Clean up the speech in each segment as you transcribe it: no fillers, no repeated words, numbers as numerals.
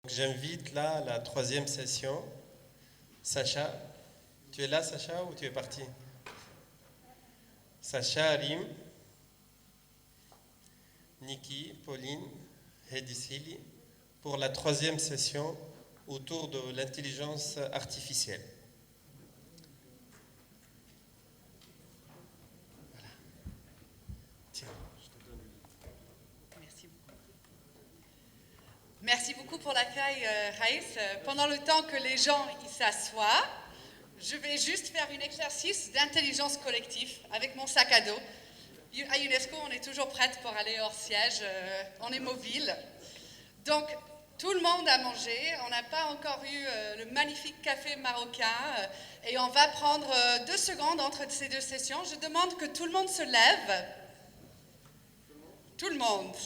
J'invite là la troisième session. Sasha, tu es là Sasha ou tu es parti? Sasha, Rim, Niki, Bولين, السهيلي pour la troisième session autour de l'intelligence artificielle. Voilà. Tiens, je te donne le... Merci beaucoup. Merci beaucoup pour l'accueil, Faiz. Pendant le temps que les gens s'assoient, je vais juste faire un exercice d'intelligence collective avec mon sac à dos. À l'UNESCO, on est toujours prête pour aller hors siège, on est mobile. Donc, tout le monde a mangé, on n'a pas encore eu le magnifique café marocain et on va prendre 2 secondes entre ces 2 sessions. Je demande que tout le monde se lève. Tout le monde.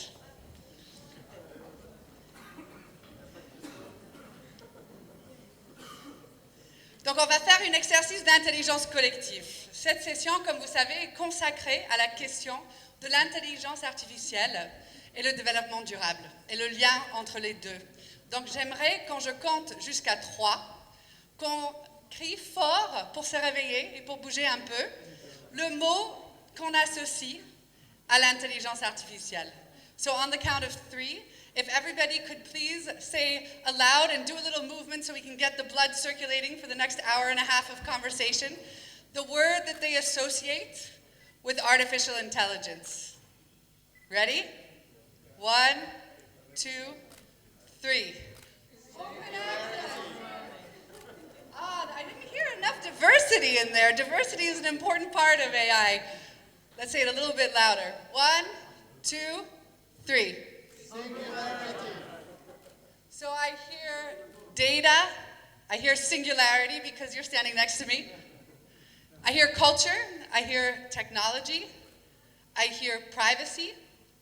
Donc, on va faire un exercice d'intelligence collective. Cette session, comme vous savez, est consacrée à la question de l'intelligence artificielle et le développement durable, et le lien entre les deux. Donc, j'aimerais, quand je compte jusqu'à 3, qu'on crie fort pour se réveiller et pour bouger un peu, le mot qu'on associe à l'intelligence artificielle. So, on the count of 3, if everybody could please say aloud and do a little movement so we can get the blood circulating for the next hour and a half of conversation, the word that they associate with artificial intelligence. Ready? 1, 2, 3. Open access. I didn't hear enough diversity in there. Diversity is an important part of AI. Let's say it a little bit louder. 1, 2, 3. So I hear data, I hear singularity because you're standing next to me. I hear culture, I hear technology, I hear privacy,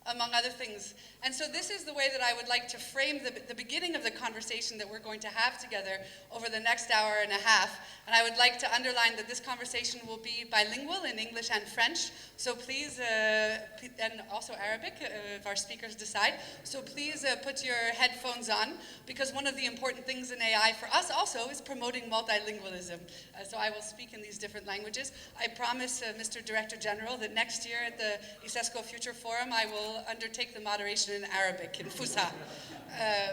among other things. And so this is the way that I would like to frame the beginning of the conversation that we're going to have together over the next hour and a half. And I would like to underline that this conversation will be bilingual in English and French. So please, and also Arabic if our speakers decide. So please put your headphones on, because one of the important things in AI for us also is promoting multilingualism. So I will speak in these different languages. I promise, Mr. Director General, that next year at the ISESCO Future Forum, I will undertake the moderation in Arabic, in Fusha.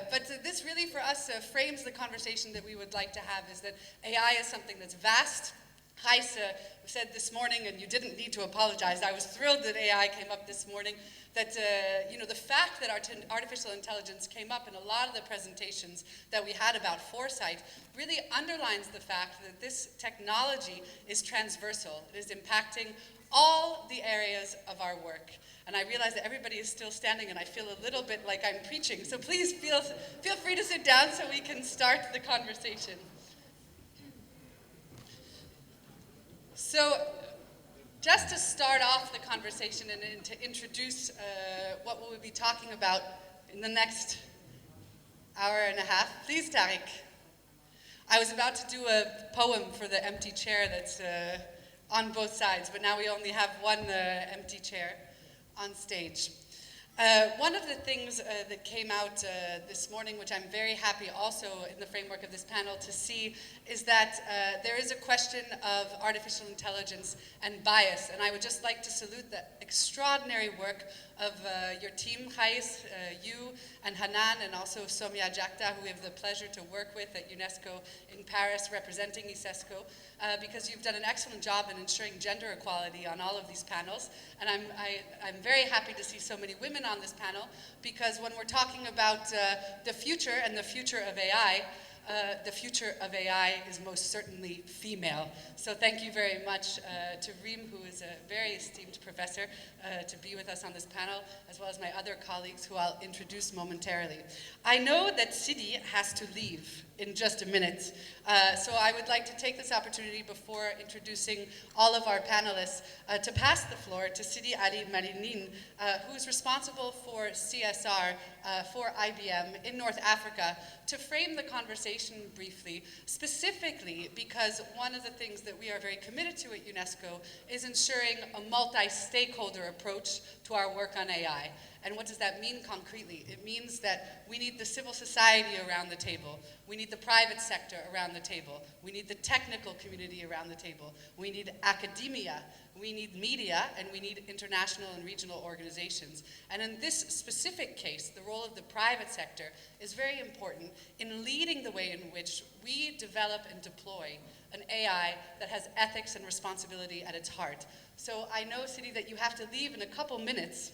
But this really for us frames the conversation that we would like to have, is that AI is something that's vast. Faiz said this morning, and you didn't need to apologize, I was thrilled that AI came up this morning, that the fact that artificial intelligence came up in a lot of the presentations that we had about foresight really underlines the fact that this technology is transversal. It is impacting all the areas of our work. And I realize that everybody is still standing, and I feel a little bit like I'm preaching. So please feel free to sit down so we can start the conversation. So just to start off the conversation and to introduce what we'll be talking about in the next hour and a half, please, Tariq. I was about to do a poem for the empty chair that's on both sides, but now we only have one empty chair on stage. One of the things that came out this morning, which I'm very happy also in the framework of this panel to see, is that there is a question of artificial intelligence and bias. And I would just like to salute the extraordinary work of your team, Faiz, you and Hanan, and also Somia Jakta, who we have the pleasure to work with at UNESCO in Paris, representing ISESCO, because you've done an excellent job in ensuring gender equality on all of these panels. And I'm very happy to see so many women on this panel, because when we're talking about the future and the future of AI, the future of AI is most certainly female. So thank you very much to Reem, who is a very esteemed professor, to be with us on this panel, as well as my other colleagues who I'll introduce momentarily. I know that Sidi has to leave in just a minute, so I would like to take this opportunity before introducing all of our panelists to pass the floor to Sidi Ali Marinin, who is responsible for CSR for IBM in North Africa, to frame the conversation briefly, specifically because one of the things that we are very committed to at UNESCO is ensuring a multi-stakeholder approach to our work on AI. And what does that mean concretely? It means that we need the civil society around the table. We need the private sector around the table. We need the technical community around the table. We need academia. We need media, and we need international and regional organizations. And in this specific case, the role of the private sector is very important in leading the way in which we develop and deploy an AI that has ethics and responsibility at its heart. So I know, Sidi, that you have to leave in a couple minutes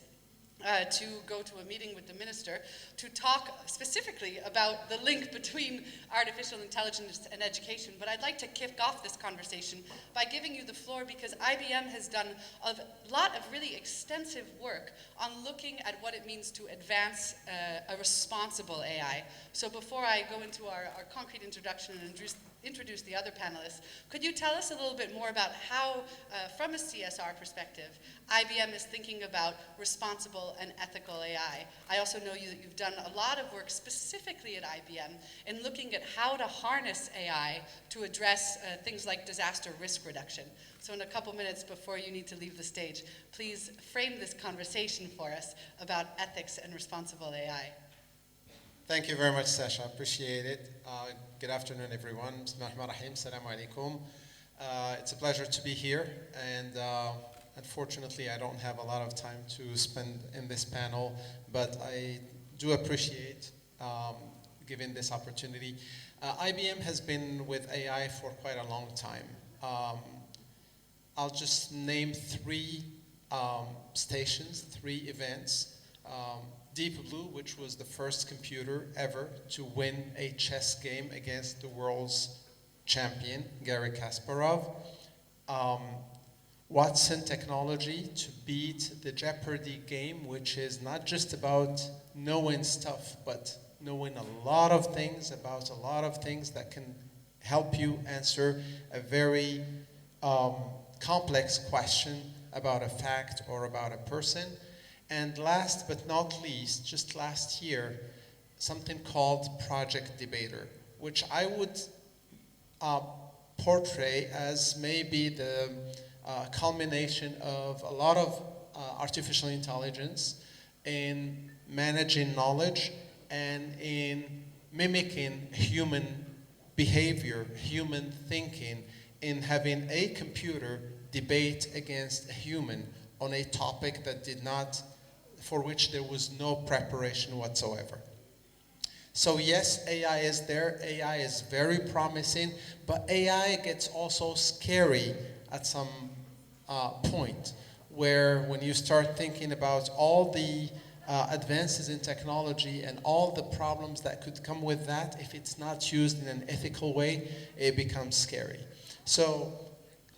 to go to a meeting with the minister to talk specifically about the link between artificial intelligence and education. But I'd like to kick off this conversation by giving you the floor, because IBM has done a lot of really extensive work on looking at what it means to advance a responsible AI. So before I go into our concrete introduction and introduce the other panelists, could you tell us a little bit more about how, from a CSR perspective, IBM is thinking about responsible and ethical AI? I also know that you've done a lot of work specifically at IBM in looking at how to harness AI to address things like disaster risk reduction. So in a couple minutes before you need to leave the stage, please frame this conversation for us about ethics and responsible AI. Thank you very much, Sasha. Appreciate it. Good afternoon, everyone. Bismillahirrahmanirrahim. Assalamu alaikum. It's a pleasure to be here, and unfortunately, I don't have a lot of time to spend in this panel, but I do appreciate giving this opportunity. IBM has been with AI for quite a long time. I'll just name three stations, three events. Deep Blue, which was the first computer ever to win a chess game against the world's champion, Garry Kasparov. Watson technology to beat the Jeopardy game, which is not just about knowing stuff, but knowing a lot of things about a lot of things that can help you answer a very complex question about a fact or about a person. And last but not least, just last year, something called Project Debater, which I would portray as maybe the culmination of a lot of artificial intelligence in managing knowledge and in mimicking human behavior, human thinking, in having a computer debate against a human on a topic that for which there was no preparation whatsoever. So yes, AI is there, AI is very promising, but AI gets also scary at some point, where when you start thinking about all the advances in technology and all the problems that could come with that, if it's not used in an ethical way, it becomes scary. So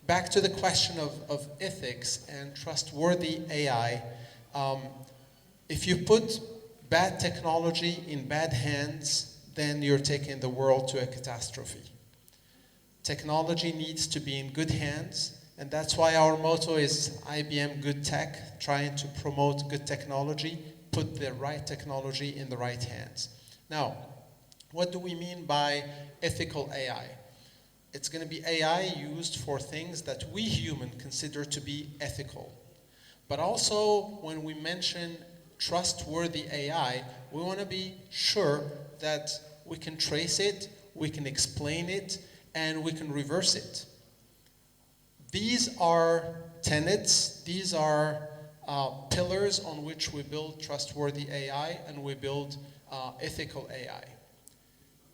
back to the question of ethics and trustworthy AI, if you put bad technology in bad hands, then you're taking the world to a catastrophe. Technology needs to be in good hands, and that's why our motto is IBM Good Tech, trying to promote good technology, put the right technology in the right hands. Now, what do we mean by ethical AI? It's going to be AI used for things that we humans consider to be ethical. But also, when we mention trustworthy AI, we want to be sure that we can trace it, we can explain it, and we can reverse it. These are tenets, these are pillars on which we build trustworthy AI and we build ethical AI.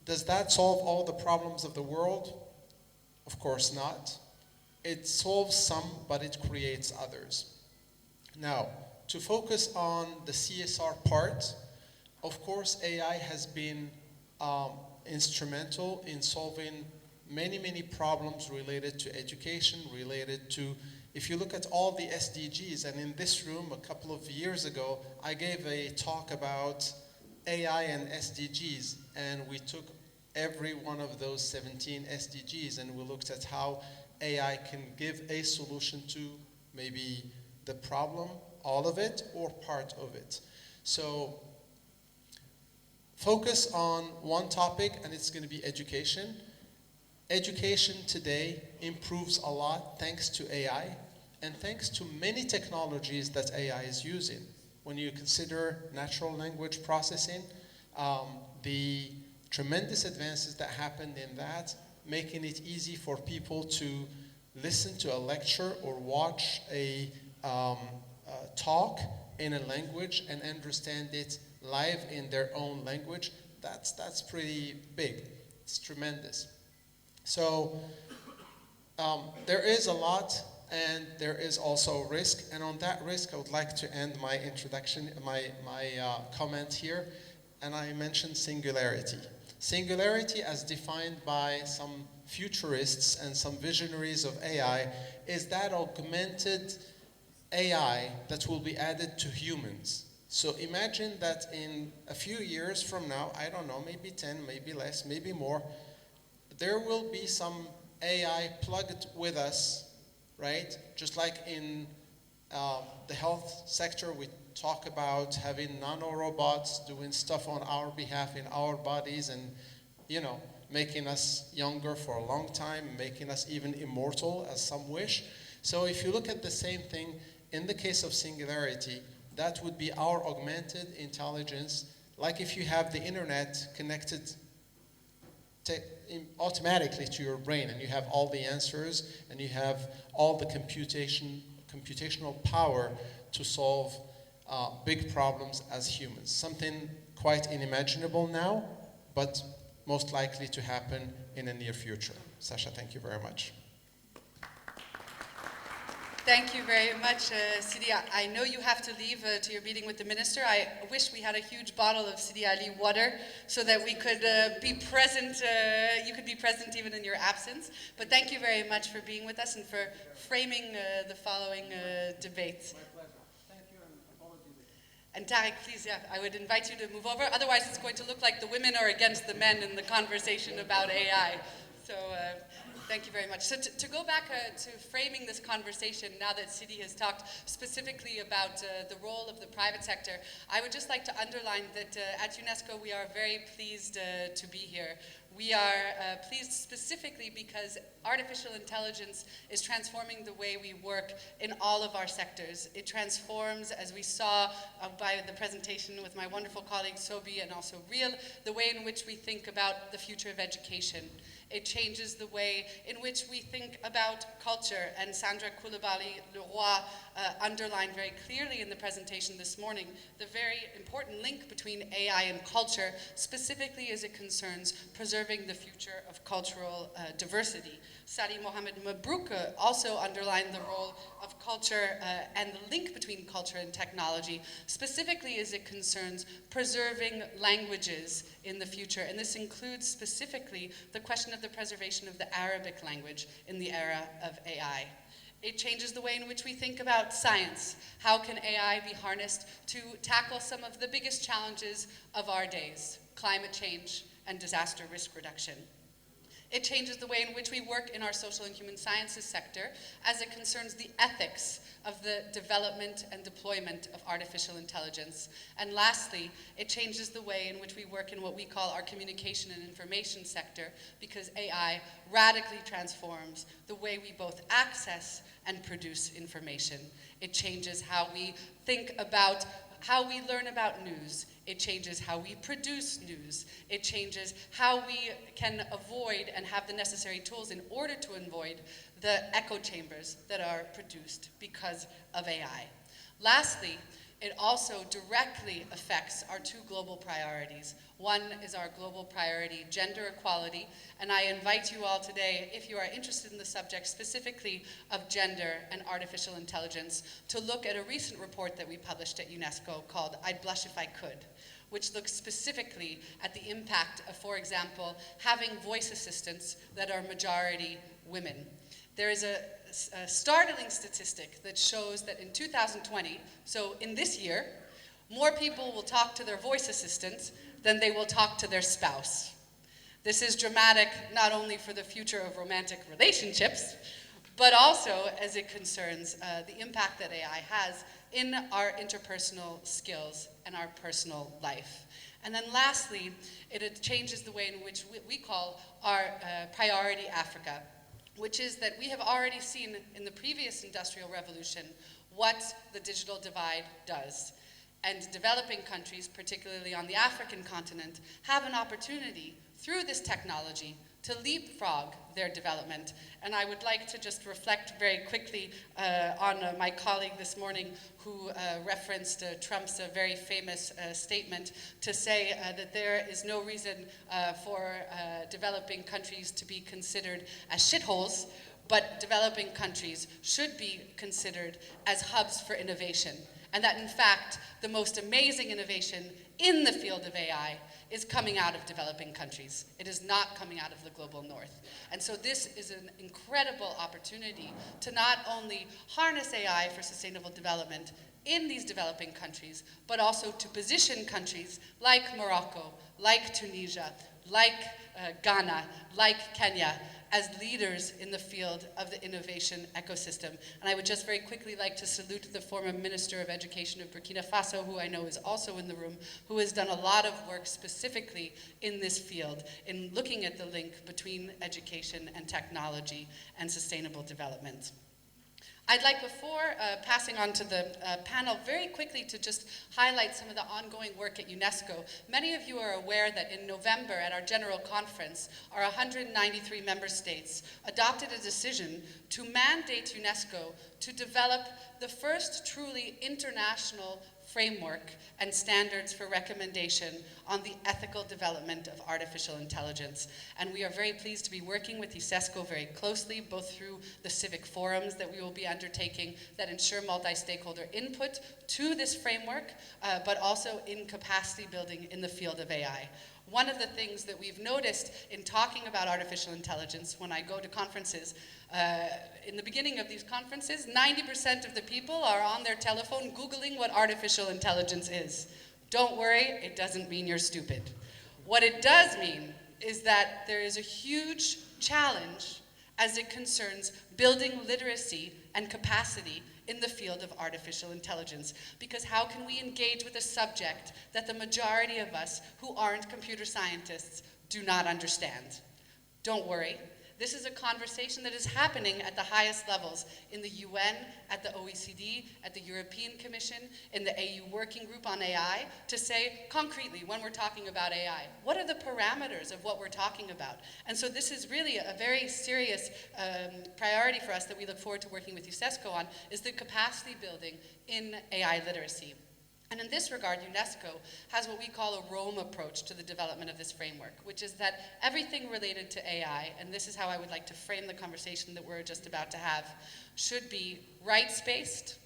Does that solve all the problems of the world? Of course not. It solves some, but it creates others. Now, to focus on the CSR part, of course, AI has been instrumental in solving many, many problems related to education, related to, if you look at all the SDGs, and in this room a couple of years ago, I gave a talk about AI and SDGs, and we took every one of those 17 SDGs and we looked at how AI can give a solution to maybe the problem, all of it, or part of it. So focus on one topic, and it's going to be education. Education today improves a lot thanks to AI and thanks to many technologies that AI is using. when you consider natural language processing, the tremendous advances that happened in that, making it easy for people to listen to a lecture or watch a talk in a language and understand it live in their own language, that's pretty big. It's tremendous. So there is a lot, and there is also risk. And on that risk, I would like to end my introduction, my comment here. And I mentioned singularity. Singularity, as defined by some futurists and some visionaries of AI, is that augmented AI that will be added to humans. So imagine that in a few years from now, I don't know, maybe 10, maybe less, maybe more, there will be some AI plugged with us, right? Just like in the health sector, we talk about having nanorobots doing stuff on our behalf in our bodies and, you know, making us younger for a long time, making us even immortal, as some wish. So if you look at the same thing, in the case of singularity, that would be our augmented intelligence, like if you have the internet connected automatically to your brain, and you have all the answers, and you have all the computational power to solve big problems as humans. Something quite unimaginable now, but most likely to happen in the near future. Sasha, thank you very much. Thank you very much, Sidi. I know you have to leave to your meeting with the minister. I wish we had a huge bottle of Sidi Ali water so that we could be present, you could be present even in your absence. But thank you very much for being with us and for framing the following debate. My pleasure. Thank you, and apologies. And Tarek, please, yeah, I would invite you to move over. Otherwise, it's going to look like the women are against the men in the conversation about AI. So thank you very much. So to go back to framing this conversation, now that Sidi has talked specifically about the role of the private sector, I would just like to underline that at UNESCO we are very pleased to be here. We are pleased specifically because artificial intelligence is transforming the way we work in all of our sectors. It transforms, as we saw by the presentation with my wonderful colleague Sobi and also Real, the way in which we think about the future of education. It changes the way in which we think about culture, and Sandra Coulibaly-Leroy underlined very clearly in the presentation this morning the very important link between AI and culture, specifically as it concerns preserving the future of cultural diversity. Sadi Mohamed Mabrouk also underlined the role of culture and the link between culture and technology, specifically as it concerns preserving languages in the future. And this includes specifically the question of the preservation of the Arabic language in the era of AI. It changes the way in which we think about science. How can AI be harnessed to tackle some of the biggest challenges of our days, climate change and disaster risk reduction? It changes the way in which we work in our social and human sciences sector as it concerns the ethics of the development and deployment of artificial intelligence. And lastly, it changes the way in which we work in what we call our communication and information sector, because AI radically transforms the way we both access and produce information. It changes how we think about how we learn about news. It changes how we produce news. It changes how we can avoid and have the necessary tools in order to avoid the echo chambers that are produced because of AI. Lastly, it also directly affects our two global priorities. One is our global priority, gender equality, and I invite you all today, if you are interested in the subject specifically of gender and artificial intelligence, to look at a recent report that we published at UNESCO called I'd Blush If I Could, which looks specifically at the impact of, for example, having voice assistants that are majority women. There is a startling statistic that shows that in 2020, so in this year, more people will talk to their voice assistants than they will talk to their spouse. This is dramatic not only for the future of romantic relationships, but also as it concerns the impact that AI has in our interpersonal skills and our personal life. And then lastly, it changes the way in which we call our priority Africa, which is that we have already seen in the previous industrial revolution what the digital divide does. And developing countries, particularly on the African continent, have an opportunity through this technology to leapfrog their development. And I would like to just reflect very quickly on my colleague this morning who referenced Trump's very famous statement to say that there is no reason for developing countries to be considered as shitholes, but developing countries should be considered as hubs for innovation. And that in fact, the most amazing innovation in the field of AI is coming out of developing countries. It is not coming out of the global north. And so this is an incredible opportunity to not only harness AI for sustainable development in these developing countries, but also to position countries like Morocco, like Tunisia, like Ghana, like Kenya, as leaders in the field of the innovation ecosystem. And I would just very quickly like to salute the former Minister of Education of Burkina Faso, who I know is also in the room, who has done a lot of work specifically in this field, in looking at the link between education and technology and sustainable development. I'd like, before passing on to the panel, very quickly to just highlight some of the ongoing work at UNESCO. Many of you are aware that in November at our General Conference, our 193 member states adopted a decision to mandate UNESCO to develop the first truly international framework and standards for recommendation on the ethical development of artificial intelligence. And we are very pleased to be working with Eisesco very closely, both through the civic forums that we will be undertaking that ensure multi-stakeholder input to this framework, but also in capacity building in the field of AI. One of the things that we've noticed in talking about artificial intelligence when I go to conferences, in the beginning of these conferences, 90% of the people are on their telephone Googling what artificial intelligence is. Don't worry, it doesn't mean you're stupid. What it does mean is that there is a huge challenge as it concerns building literacy and capacity in the field of artificial intelligence. Because how can we engage with a subject that the majority of us who aren't computer scientists do not understand? Don't worry. This is a conversation that is happening at the highest levels in the UN, at the OECD, at the European Commission, in the AU Working Group on AI, to say concretely, when we're talking about AI, what are the parameters of what we're talking about? And so this is really a very serious priority for us that we look forward to working with Eisesco on, is the capacity building in AI literacy. And in this regard, UNESCO has what we call a Rome approach to the development of this framework, which is that everything related to AI, and this is how I would like to frame the conversation that we're just about to have, should be rights-based,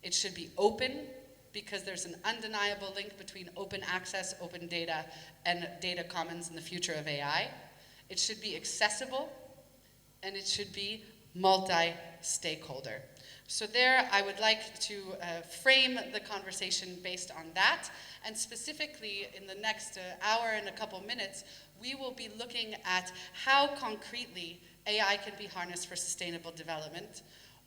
it should be open, because there's an undeniable link between open access, open data, and data commons in the future of AI. It should be accessible, and it should be multi-stakeholder. So there, I would like to frame the conversation based on that. And specifically, in the next hour and a couple minutes, we will be looking at how concretely AI can be harnessed for sustainable development,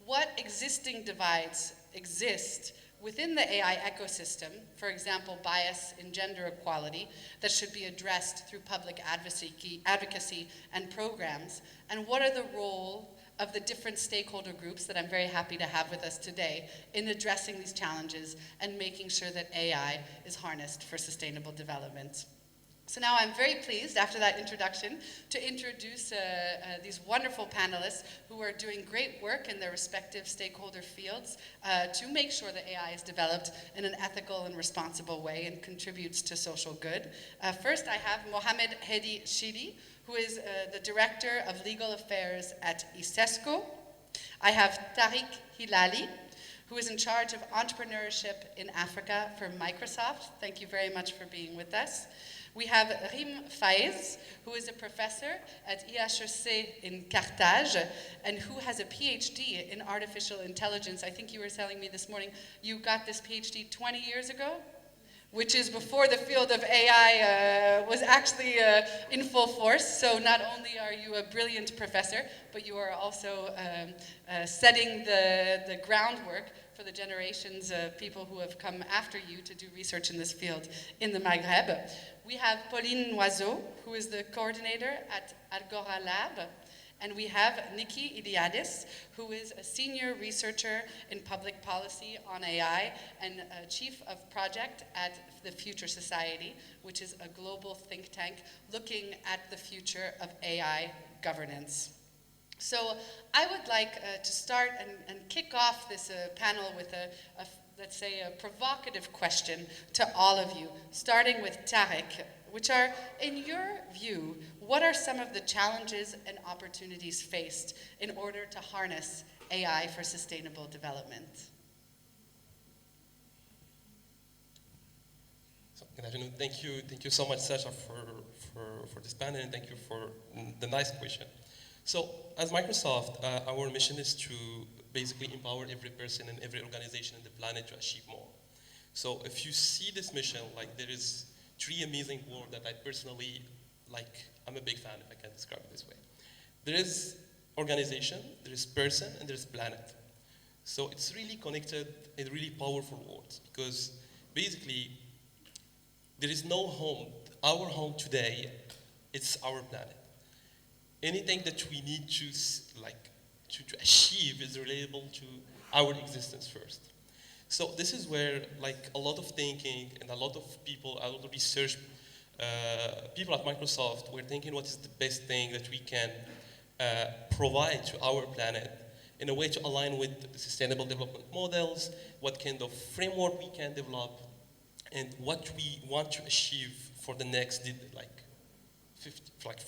what existing divides exist within the AI ecosystem, for example, bias in gender equality, that should be addressed through public advocacy and programs, and what are the role of the different stakeholder groups that I'm very happy to have with us today in addressing these challenges and making sure that AI is harnessed for sustainable development. So now I'm very pleased, after that introduction, to introduce these wonderful panelists who are doing great work in their respective stakeholder fields to make sure that AI is developed in an ethical and responsible way and contributes to social good. First, I have Mohamed Hedi Shidi, who is the Director of Legal Affairs at Eisesco. I have Tariq Hilali, who is in charge of entrepreneurship in Africa for Microsoft. Thank you very much for being with us. We have Faiz, who is a professor at IHEC in Carthage, and who has a PhD in artificial intelligence. I think you were telling me this morning you got this PhD 20 years ago? Which is before the field of AI was actually in full force. So not only are you a brilliant professor, but you are also setting the groundwork for the generations of people who have come after you to do research in this field in the Maghreb. We have Bouline, who is the coordinator at Agora Lab, And we have Niki Ílliadis, who is a senior researcher in public policy on AI and chief of project at the Future Society, which is a global think tank looking at the future of AI governance. So I would like to start and kick off this panel with let's say, a provocative question to all of you, starting with Tarek, which are, in your view, what are some of the challenges and opportunities faced in order to harness AI for sustainable development? So, good afternoon. Thank you so much, Sasha, for this panel, and thank you for the nice question. So, as Microsoft, our mission is to basically empower every person and every organization on the planet to achieve more. So, if you see this mission, like there is 3 amazing words that I personally like. I'm a big fan, if I can describe it this way. There is organization, there is person, and there is planet. So it's really connected and really powerful words, because basically there is no home. Our home today, it's our planet. Anything that we need to achieve is relatable to our existence first. So this is where like a lot of thinking and a lot of people, a lot of research people at Microsoft were thinking what is the best thing that we can provide to our planet in a way to align with the sustainable development models, what kind of framework we can develop, and what we want to achieve for the next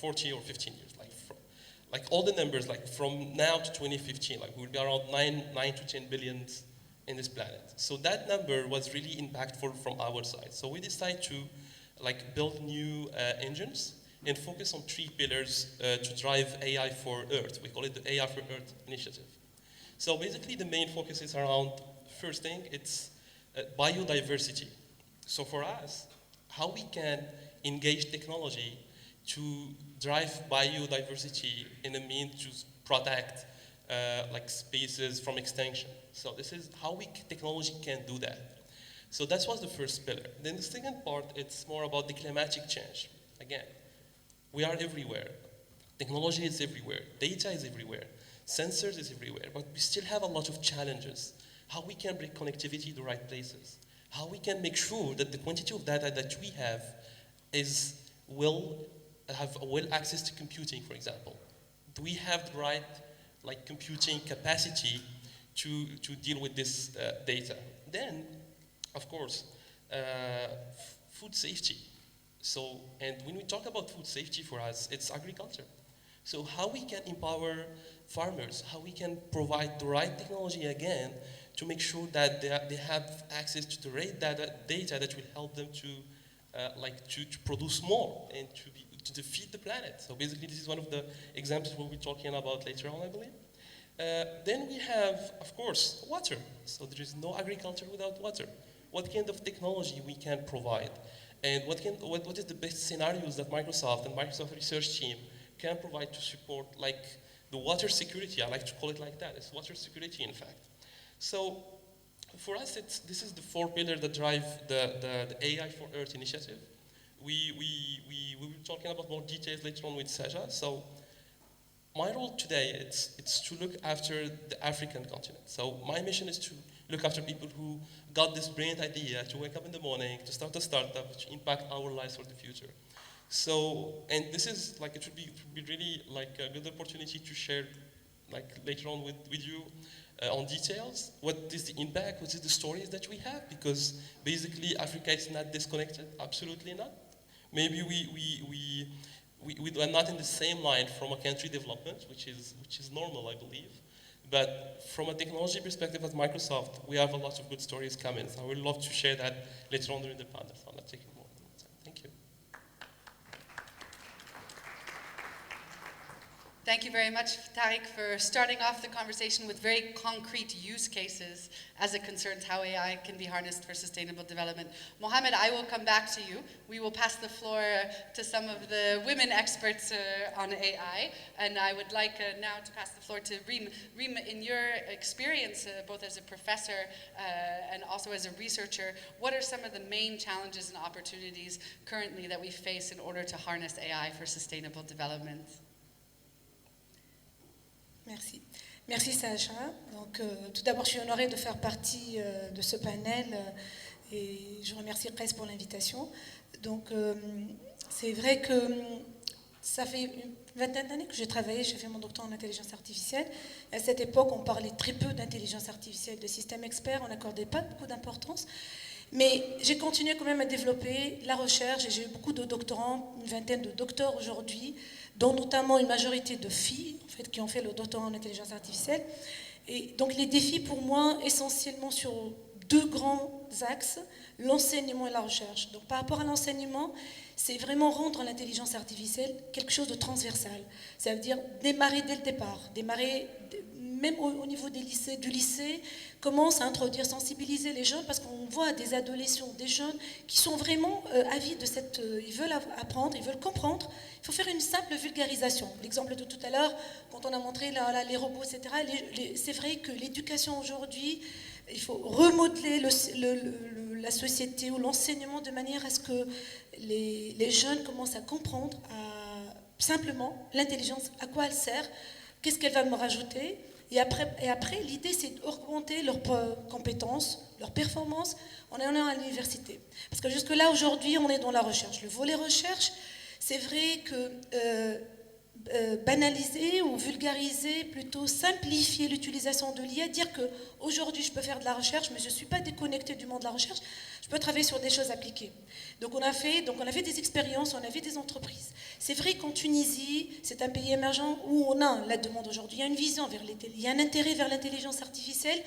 40 or 15 years. Like all the numbers, like from now to 2015, like we'll be around 9 to 10 billion in this planet. So that number was really impactful from our side. So we decided to like build new engines and focus on 3 pillars to drive AI for Earth. We call it the AI for Earth initiative. So basically the main focus is around, first thing, it's biodiversity. So for us, how we can engage technology to drive biodiversity in a means to protect like spaces from extinction. So this is how technology can do that. So that was the first pillar. Then the second part, it's more about the climatic change. Again, we are everywhere. Technology is everywhere. Data is everywhere. Sensors is everywhere. But we still have a lot of challenges. How we can bring connectivity to the right places. How we can make sure that the quantity of data that we have will have access to computing, for example. Do we have the right computing capacity to deal with this data? Then, of course, food safety. So, and when we talk about food safety for us, it's agriculture. So how we can empower farmers, how we can provide the right technology again to make sure that they have access to the right data that will help them to produce more and to feed the planet. So basically this is one of the examples we'll be talking about later on, I believe. Then we have, of course, water. So there is no agriculture without water. What kind of technology we can provide? And what is the best scenarios that Microsoft and Microsoft research team can provide to support the water security? I like to call it like that. It's water security, in fact. So for us, this is the 4 pillars that drive the AI for Earth initiative. We will be talking about more details later on with Sasha. So my role today, it's to look after the African continent. So my mission is to look after people who got this brilliant idea to wake up in the morning, to start a startup, to impact our lives for the future. So, and this is it would be really a good opportunity to share later on with you on details. What is the impact? What is the stories that we have? Because basically Africa is not disconnected, absolutely not. Maybe we are not in the same line from a country development, which is normal, I believe. But from a technology perspective at Microsoft, we have a lot of good stories coming. So I would love to share that later on during the panel. So I'm not taking more time. Thank you. Thank you very much, Tariq, for starting off the conversation with very concrete use cases as it concerns how AI can be harnessed for sustainable development. Mohammed, I will come back to you. We will pass the floor to some of the women experts on AI, and I would like now to pass the floor to Reem. Reem, in your experience, both as a professor and also as a researcher, what are some of the main challenges and opportunities currently that we face in order to harness AI for sustainable development? Merci. Merci Sasha. Donc, tout d'abord, je suis honorée de faire partie de ce panel et je remercie Presse pour l'invitation. Donc, c'est vrai que ça fait une vingtaine d'années que j'ai travaillé, j'ai fait mon doctorat en intelligence artificielle. À cette époque, on parlait très peu d'intelligence artificielle, de systèmes experts, on n'accordait pas beaucoup d'importance. Mais j'ai continué quand même à développer la recherche et j'ai eu beaucoup de doctorants, une vingtaine de docteurs aujourd'hui, dont notamment une majorité de filles en fait, qui ont fait le doctorat en intelligence artificielle. Et donc les défis pour moi, essentiellement sur deux grands axes, l'enseignement et la recherche. Donc par rapport à l'enseignement, c'est vraiment rendre l'intelligence artificielle quelque chose de transversal. Ça veut dire démarrer dès le départ, démarrer même au niveau du lycée, commence à introduire, sensibiliser les jeunes, parce qu'on voit des adolescents, des jeunes qui sont vraiment avides de cette... ils veulent apprendre, ils veulent comprendre. Il faut faire une simple vulgarisation. L'exemple de tout à l'heure, quand on a montré les robots, etc., c'est vrai que l'éducation aujourd'hui, il faut remodeler la société ou l'enseignement de manière à ce que les jeunes commencent à comprendre simplement l'intelligence, à quoi elle sert, qu'est-ce qu'elle va me rajouter. Et après l'idée, c'est d'augmenter leurs compétences, leurs performances en allant à l'université. Parce que jusque-là, aujourd'hui, on est dans la recherche. Le volet recherche, c'est vrai que banaliser ou vulgariser, plutôt simplifier l'utilisation de l'IA, dire qu'aujourd'hui, je peux faire de la recherche, mais je ne suis pas déconnectée du monde de la recherche, je peux travailler sur des choses appliquées. Donc on a fait des expériences, on a fait des entreprises. C'est vrai qu'en Tunisie, c'est un pays émergent où on a la demande aujourd'hui. Il y a une vision il y a un intérêt vers l'intelligence artificielle.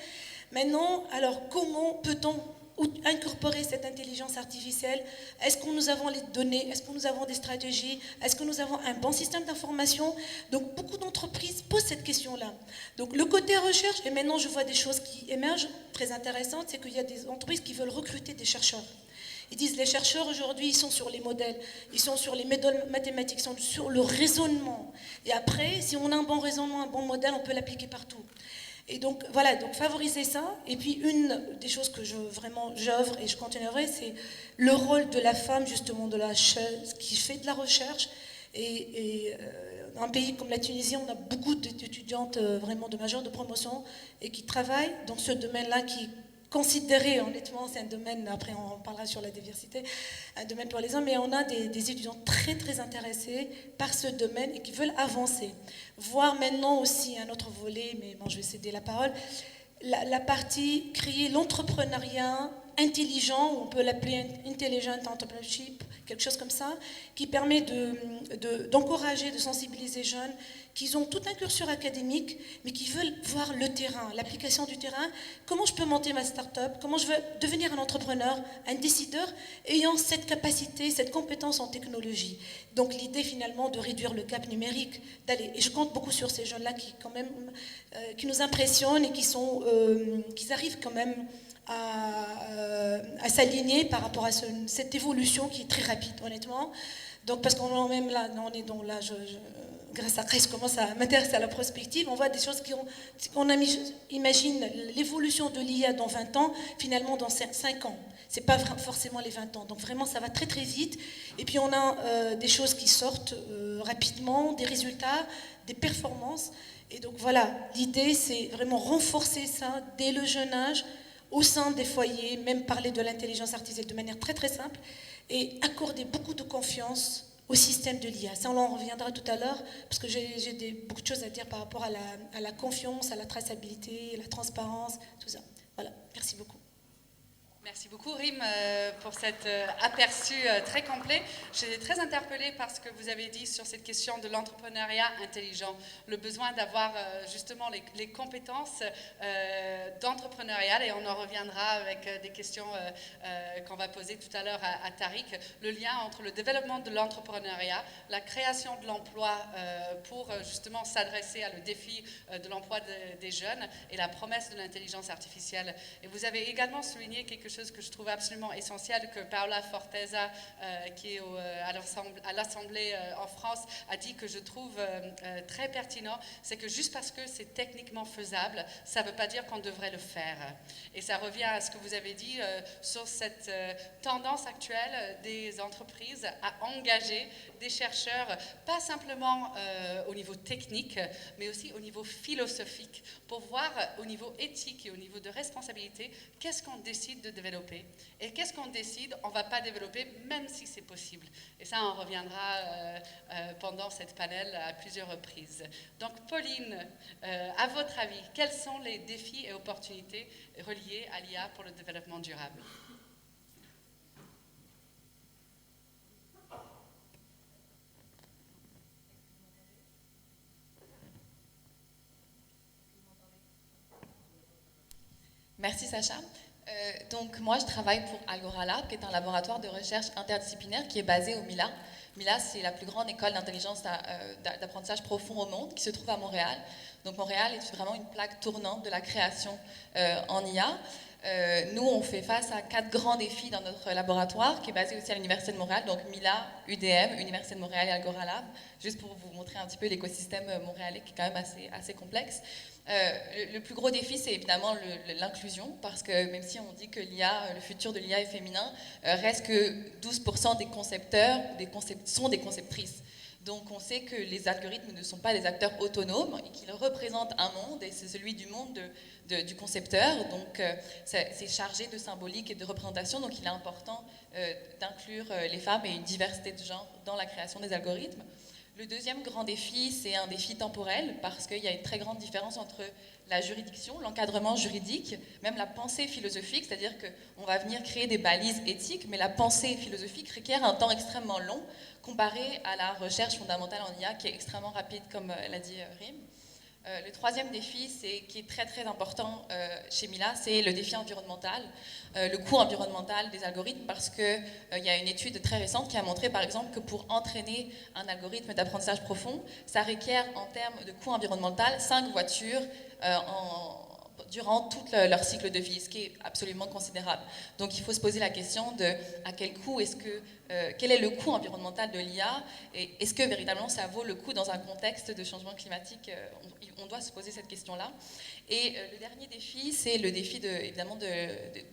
Maintenant, alors comment peut-on incorporer cette intelligence artificielle? Est-ce que nous avons les données? Est-ce que nous avons des stratégies? Est-ce que nous avons un bon système d'information? Donc beaucoup d'entreprises posent cette question-là. Donc le côté recherche, et maintenant je vois des choses qui émergent très intéressantes, c'est qu'il y a des entreprises qui veulent recruter des chercheurs. Ils disent les chercheurs aujourd'hui, ils sont sur les modèles, ils sont sur les méthodes mathématiques, ils sont sur le raisonnement. Et après, si on a un bon raisonnement, un bon modèle, on peut l'appliquer partout. Et donc voilà, donc favoriser ça. Et puis une des choses que j'œuvre et je continuerai, c'est le rôle de la femme justement qui fait de la recherche. Et dans un pays comme la Tunisie, on a beaucoup d'étudiantes vraiment de majeure de promotion et qui travaillent dans ce domaine-là qui considéré, honnêtement, c'est un domaine, après on parlera sur la diversité, un domaine pour les hommes, mais on a des étudiants très très intéressés par ce domaine et qui veulent avancer. Voir maintenant aussi un autre volet, mais bon, je vais céder la parole, la partie créer l'entrepreneuriat intelligent, on peut l'appeler intelligent entrepreneurship, quelque chose comme ça, qui permet d'encourager, de sensibiliser les jeunes qui ont toute un cursus académique, mais qui veulent voir le terrain, l'application du terrain. Comment je peux monter ma start-up? Comment je veux devenir un entrepreneur, un décideur, ayant cette capacité, cette compétence en technologie. Donc l'idée finalement de réduire le gap numérique, d'aller. Et je compte beaucoup sur ces jeunes-là qui quand même, qui nous impressionnent et qui arrivent quand même à s'aligner par rapport à cette évolution qui est très rapide, honnêtement. Donc parce qu'on est même là, on est dans l'âge. Grâce à Presse, commence à m'intéresser à la prospective, on voit des choses qu'on imagine l'évolution de l'IA dans 20 ans, finalement dans 5 ans. Ce n'est pas forcément les 20 ans. Donc vraiment, ça va très très vite. Et puis on a des choses qui sortent rapidement, des résultats, des performances. Et donc voilà, l'idée c'est vraiment renforcer ça dès le jeune âge, au sein des foyers, même parler de l'intelligence artificielle de manière très très simple, et accorder beaucoup de confiance au système de l'IA. Ça, on en reviendra tout à l'heure, parce que j'ai beaucoup de choses à dire par rapport à la confiance, à la traçabilité, à la transparence, tout ça. Voilà, merci beaucoup. Merci beaucoup, Rim, pour cet aperçu très complet. J'étais très interpellée par ce que vous avez dit sur cette question de l'entrepreneuriat intelligent, le besoin d'avoir justement les compétences d'entrepreneuriat, et on en reviendra avec des questions qu'on va poser tout à l'heure à Tariq, le lien entre le développement de l'entrepreneuriat, la création de l'emploi pour justement s'adresser à le défi de l'emploi des jeunes et la promesse de l'intelligence artificielle. Et vous avez également souligné quelque chose que je trouve absolument essentiel, que Paola Forteza, qui est à l'Assemblée en France, a dit, que je trouve très pertinent, c'est que juste parce que c'est techniquement faisable, ça ne veut pas dire qu'on devrait le faire. Et ça revient à ce que vous avez dit sur cette tendance actuelle des entreprises à engager des chercheurs, pas simplement au niveau technique, mais aussi au niveau philosophique, pour voir au niveau éthique et au niveau de responsabilité, qu'est-ce qu'on décide de développer et qu'est-ce qu'on décide on ne va pas développer, même si c'est possible. Et ça, on reviendra pendant cette panel à plusieurs reprises. Donc, Pauline, à votre avis, quels sont les défis et opportunités reliés à l'IA pour le développement durable? Merci Sacha. Donc moi je travaille pour Algora Lab, qui est un laboratoire de recherche interdisciplinaire qui est basé au MILA. MILA, c'est la plus grande école d'intelligence d'apprentissage profond au monde, qui se trouve à Montréal. Donc Montréal est vraiment une plaque tournante de la création en IA. Nous, on fait face à 4 grands défis dans notre laboratoire, qui est basé aussi à l'Université de Montréal, donc MILA, UDM, Université de Montréal et Algora Lab, juste pour vous montrer un petit peu l'écosystème montréalais, qui est quand même assez complexe. Le plus gros défi, c'est évidemment l'inclusion, parce que même si on dit que l'IA, le futur de l'IA est féminin, reste que 12% des concepteurs sont des conceptrices. Donc on sait que les algorithmes ne sont pas des acteurs autonomes et qu'ils représentent un monde, et c'est celui du monde du concepteur. Donc c'est chargé de symbolique et de représentation, donc il est important d'inclure les femmes et une diversité de genre dans la création des algorithmes. Le deuxième grand défi, c'est un défi temporel, parce qu'il y a une très grande différence entre la juridiction, l'encadrement juridique, même la pensée philosophique, c'est-à-dire qu'on va venir créer des balises éthiques, mais la pensée philosophique requiert un temps extrêmement long, comparé à la recherche fondamentale en IA, qui est extrêmement rapide, comme l'a dit Rim. Le troisième défi, qui est très très important chez Mila, c'est le défi environnemental, le coût environnemental des algorithmes, parce qu'il y a une étude très récente qui a montré par exemple que pour entraîner un algorithme d'apprentissage profond, ça requiert en termes de coût environnemental 5 voitures durant tout leur cycle de vie, ce qui est absolument considérable. Donc il faut se poser la question de à quel coût quel est le coût environnemental de l'IA, et est-ce que véritablement ça vaut le coup dans un contexte de changement climatique? On doit se poser cette question-là. Et le dernier défi, c'est le défi évidemment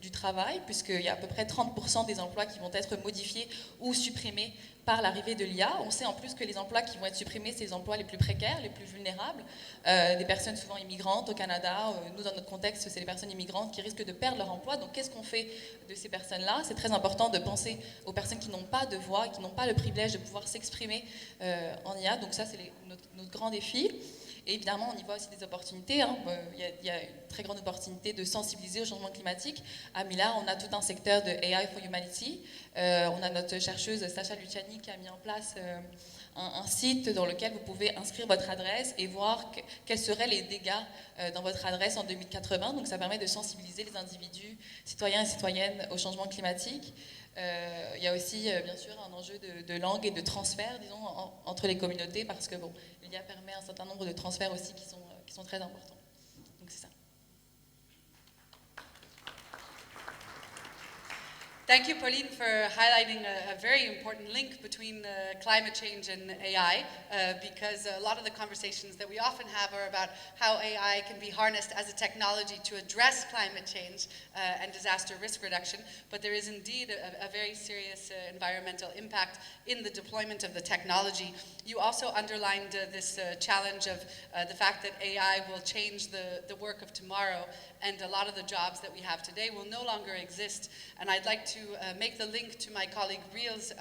du travail, puisqu'il y a à peu près 30% des emplois qui vont être modifiés ou supprimés par l'arrivée de l'IA. On sait en plus que les emplois qui vont être supprimés, c'est les emplois les plus précaires, les plus vulnérables, des personnes souvent immigrantes au Canada. Nous, dans notre contexte, c'est les personnes immigrantes qui risquent de perdre leur emploi. Donc, qu'est-ce qu'on fait de ces personnes-là? C'est très important de penser aux personnes qui n'ont pas de voix, qui n'ont pas le privilège de pouvoir s'exprimer en IA. Donc ça, c'est notre grand défi. Et évidemment, on y voit aussi des opportunités. Il y a une très grande opportunité de sensibiliser au changement climatique. À Mila, on a tout un secteur de AI for Humanity. On a notre chercheuse Sasha qui a mis en place un site dans lequel vous pouvez inscrire votre adresse et voir quels seraient les dégâts dans votre adresse en 2080. Donc ça permet de sensibiliser les individus, citoyens et citoyennes au changement climatique. Il y a aussi, bien sûr, un enjeu de langue et de transfert, disons, entre les communautés, parce que bon, l'IA permet un certain nombre de transferts aussi qui sont très importants. Donc c'est ça. Thank you, Pauline, for highlighting a very important link between climate change and AI, because a lot of the conversations that we often have are about how AI can be harnessed as a technology to address climate change and disaster risk reduction, but there is indeed a very serious environmental impact in the deployment of the technology. You also underlined this challenge of the fact that AI will change the work of tomorrow, and a lot of the jobs that we have today will no longer exist. And I'd like to make the link to my colleague Riel's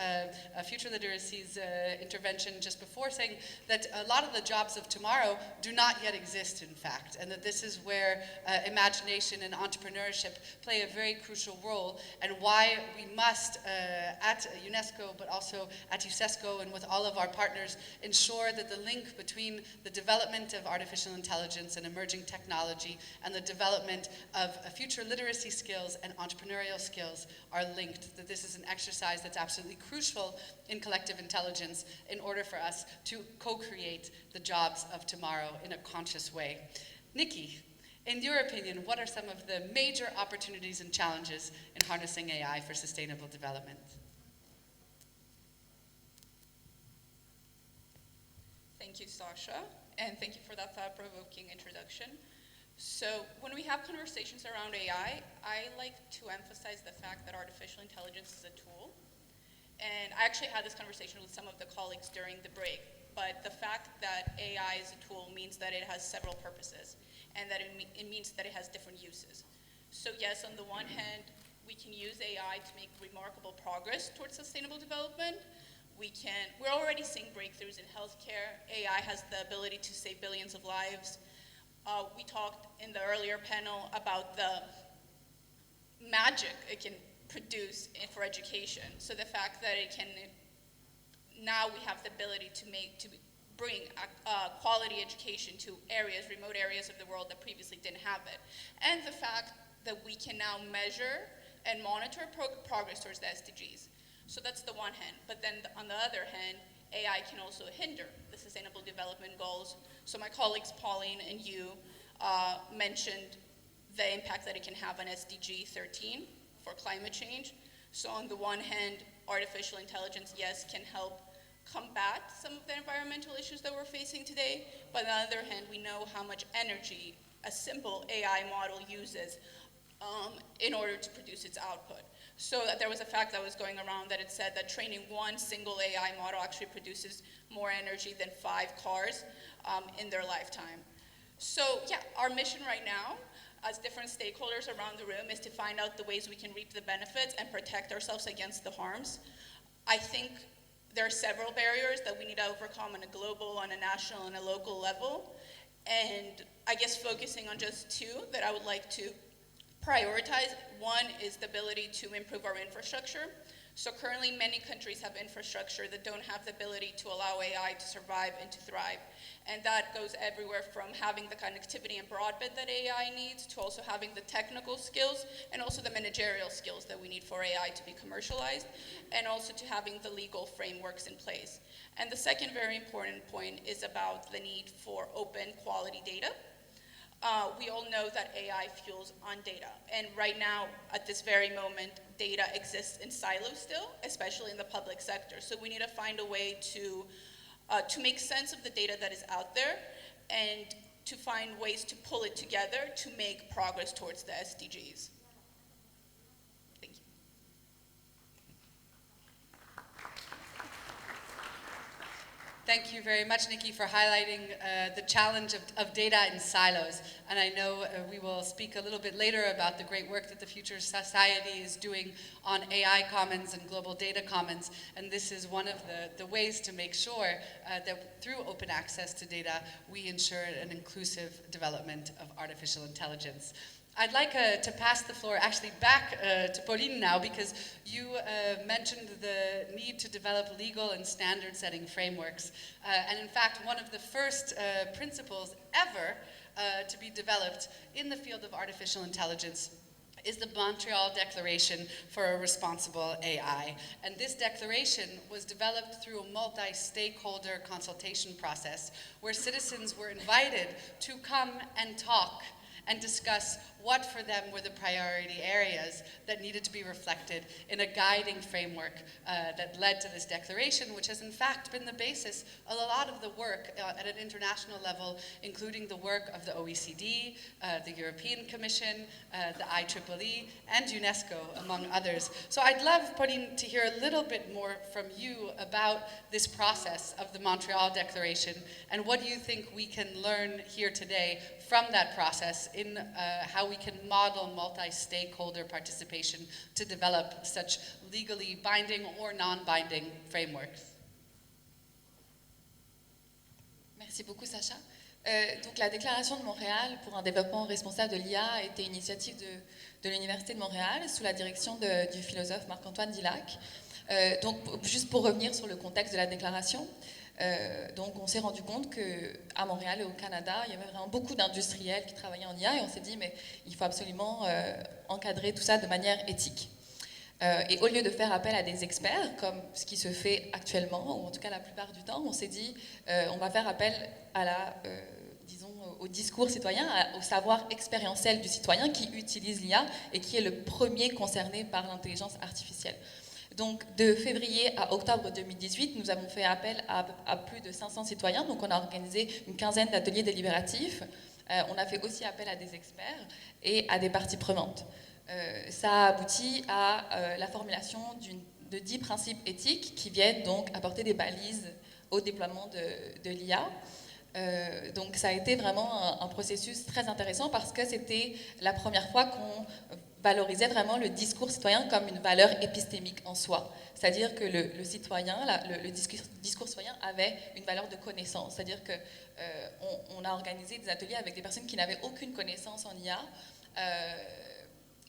Future Literacy's intervention just before, saying that a lot of the jobs of tomorrow do not yet exist, in fact, and that this is where imagination and entrepreneurship play a very crucial role, and why we must, at UNESCO, but also at ISESCO and with all of our partners, ensure that the link between the development of artificial intelligence and emerging technology and the development of future literacy skills and entrepreneurial skills are linked, that this is an exercise that's absolutely crucial in collective intelligence in order for us to co-create the jobs of tomorrow in a conscious way. Niki, In your opinion, what are some of the major opportunities and challenges in harnessing AI for sustainable development? Thank you, Sasha, and thank you for that thought-provoking introduction. So when we have conversations around AI, I like to emphasize the fact that artificial intelligence is a tool. And I actually had this conversation with some of the colleagues during the break, but the fact that AI is a tool means that it has several purposes, and that it means that it has different uses. So yes, on the one hand, we can use AI to make remarkable progress towards sustainable development. We're already seeing breakthroughs in healthcare. AI has the ability to save billions of lives. We talked in the earlier panel about the magic it can produce for education. So the fact that now we have the ability to bring quality education to remote areas of the world that previously didn't have it. And the fact that we can now measure and monitor progress towards the SDGs. So that's the one hand. But then on the other hand, AI can also hinder the Sustainable Development Goals. So my colleagues, Pauline and you, mentioned the impact that it can have on SDG 13 for climate change. So on the one hand, artificial intelligence, yes, can help combat some of the environmental issues that we're facing today. But on the other hand, we know how much energy a simple AI model uses in order to produce its output. So there was a fact that was going around that it said that training one single AI model actually produces more energy than 5 cars in their lifetime. So yeah, our mission right now as different stakeholders around the room is to find out the ways we can reap the benefits and protect ourselves against the harms. I think there are several barriers that we need to overcome on a global, on a national, and a local level. And I guess focusing on just 2 that I would like to prioritize. One is the ability to improve our infrastructure. So currently many countries have infrastructure that don't have the ability to allow AI to survive and to thrive. And that goes everywhere from having the connectivity and broadband that AI needs to also having the technical skills and also the managerial skills that we need for AI to be commercialized, and also to having the legal frameworks in place. And the second very important point is about the need for open quality data. We all know that AI fuels on data. And right now, at this very moment, data exists in silos still, especially in the public sector. So we need to find a way to make sense of the data that is out there and to find ways to pull it together to make progress towards the SDGs. Thank you. Thank you very much, Niki, for highlighting the challenge of data in silos. And I know we will speak a little bit later about the great work that the Future Society is doing on AI Commons and Global Data Commons. And this is one of the ways to make sure that through open access to data, we ensure an inclusive development of artificial intelligence. I'd like to pass the floor actually back to Bولين now, because you mentioned the need to develop legal and standard-setting frameworks. And in fact, one of the first principles ever to be developed in the field of artificial intelligence is the Montreal Declaration for a Responsible AI. And this declaration was developed through a multi-stakeholder consultation process where citizens were invited to come and talk and discuss what for them were the priority areas that needed to be reflected in a guiding framework that led to this declaration, which has in fact been the basis of a lot of the work at an international level, including the work of the OECD, the European Commission, the IEEE, and UNESCO, among others. So I'd love, Pauline, to hear a little bit more from you about this process of the Montreal Declaration, and what do you think we can learn here today from that process in how we can model multi-stakeholder participation to develop such legally binding or non-binding frameworks. Merci beaucoup, Sasha. Donc, la Déclaration de Montréal pour un développement responsable de l'IA a été une initiative de l'Université de Montréal sous la direction du philosophe Marc-Antoine Dilac. Donc, juste pour revenir sur le contexte de la déclaration, donc on s'est rendu compte qu'à Montréal et au Canada, il y avait vraiment beaucoup d'industriels qui travaillaient en IA, et on s'est dit mais il faut absolument encadrer tout ça de manière éthique. Et au lieu de faire appel à des experts, comme ce qui se fait actuellement, ou en tout cas la plupart du temps, on s'est dit on va faire appel à disons, au discours citoyen, au savoir expérientiel du citoyen qui utilise l'IA et qui est le premier concerné par l'intelligence artificielle. Donc, de février à octobre 2018, nous avons fait appel à plus de 500 citoyens. Donc, on a organisé une quinzaine d'ateliers délibératifs. On a fait aussi appel à des experts et à des parties prenantes. Ça a abouti à la formulation de 10 principes éthiques qui viennent donc apporter des balises au déploiement de l'IA. Donc ça a été vraiment un processus très intéressant parce que c'était la première fois qu'on valorisait vraiment le discours citoyen comme une valeur épistémique en soi. C'est-à-dire que le citoyen, le discours citoyen avait une valeur de connaissance. C'est-à-dire qu'on a organisé des ateliers avec des personnes qui n'avaient aucune connaissance en IA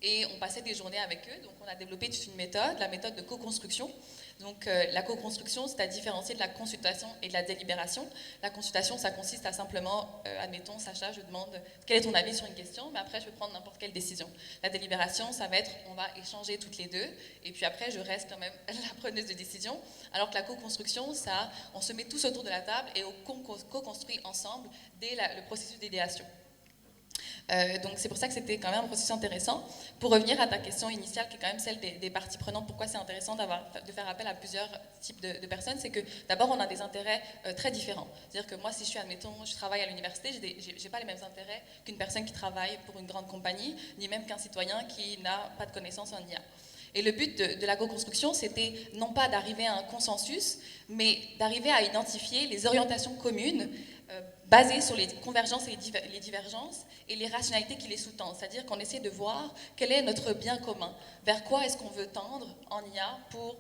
et on passait des journées avec eux. Donc on a développé toute une méthode, la méthode de co-construction. Donc la co-construction, c'est à différencier de la consultation et de la délibération. La consultation, ça consiste à simplement, admettons, Sacha, je demande quel est ton avis sur une question, mais après je peux prendre n'importe quelle décision. La délibération, ça va être, on va échanger toutes les deux, et puis après je reste quand même la preneuse de décision. Alors que la co-construction, ça, on se met tous autour de la table et on co-construit ensemble dès le processus d'idéation. Donc c'est pour ça que c'était quand même un processus intéressant. Pour revenir à ta question initiale, qui est quand même celle des parties prenantes, pourquoi c'est intéressant de faire appel à plusieurs types de personnes, c'est que d'abord on a des intérêts très différents. C'est-à-dire que moi, si je suis, admettons, je travaille à l'université, je n'ai pas les mêmes intérêts qu'une personne qui travaille pour une grande compagnie, ni même qu'un citoyen qui n'a pas de connaissances en IA. Et le but de la co-construction, c'était non pas d'arriver à un consensus, mais d'arriver à identifier les orientations communes basées sur les convergences et les divergences et les rationalités qui les sous-tendent. C'est-à-dire qu'on essaie de voir quel est notre bien commun, vers quoi est-ce qu'on veut tendre en IA pour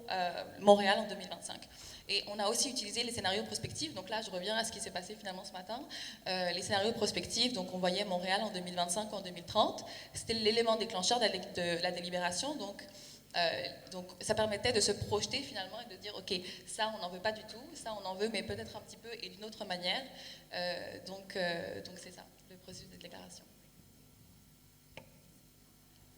Montréal en 2025. Et on a aussi utilisé les scénarios prospectifs. Donc là, je reviens à ce qui s'est passé finalement ce matin. Les scénarios prospectifs, donc on voyait Montréal en 2025 ou en 2030. C'était l'élément déclencheur de la délibération. Donc ça permettait de se projeter finalement et de dire ok, ça on n'en veut pas du tout, ça on en veut mais peut-être un petit peu et d'une autre manière. Donc c'est ça, le processus de déclaration.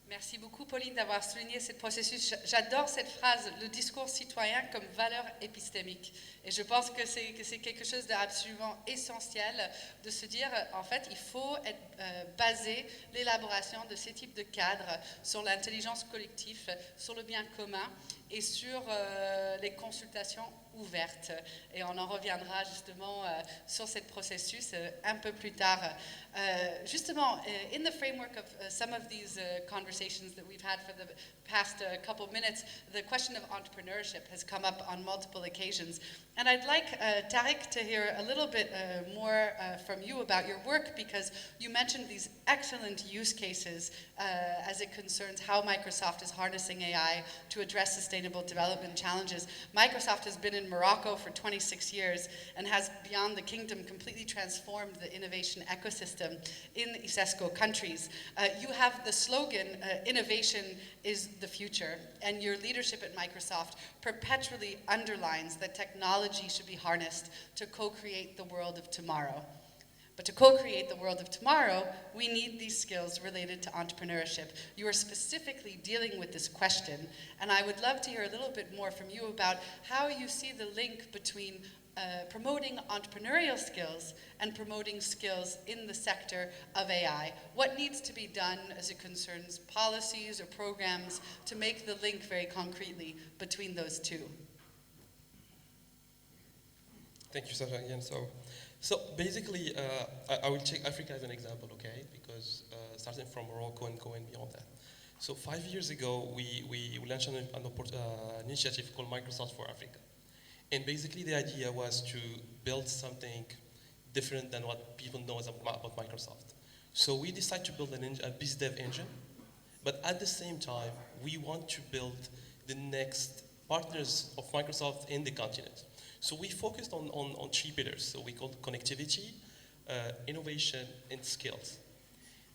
Merci beaucoup, Pauline, d'avoir souligné ce processus. J'adore cette phrase, le discours citoyen comme valeur épistémique. Et je pense que c'est quelque chose d'absolument essentiel de se dire, en fait, il faut baser l'élaboration de ces types de cadres sur l'intelligence collective, sur le bien commun et sur les consultations ouvertes. Et on en reviendra justement sur ce processus un peu plus tard. Justement, in the framework of some of these conversations that we've had for the past couple of minutes, the question of entrepreneurship has come up on multiple occasions. And I'd like, Tariq, to hear a little bit more from you about your work, because you mentioned these excellent use cases as it concerns how Microsoft is harnessing AI to address sustainable development challenges. Microsoft has been in Morocco for 26 years and has, beyond the kingdom, completely transformed the innovation ecosystem in Eisesco countries. You have the slogan, innovation is the future, and your leadership at Microsoft perpetually underlines that technology should be harnessed to co-create the world of tomorrow. But to co-create the world of tomorrow, we need these skills related to entrepreneurship. You are specifically dealing with this question, and I would love to hear a little bit more from you about how you see the link between promoting entrepreneurial skills and promoting skills in the sector of AI. What needs to be done as it concerns policies or programs to make the link very concretely between those two? Thank you, Sasha, again. So basically, I will take Africa as an example, okay? Because starting from Morocco and going beyond that. So 5 years ago, we launched an initiative called Microsoft for Africa. And basically the idea was to build something different than what people know about Microsoft. So we decided to build a BizDev engine, but at the same time, we want to build the next partners of Microsoft in the continent. So we focused on 3 pillars. So we called connectivity, innovation, and skills.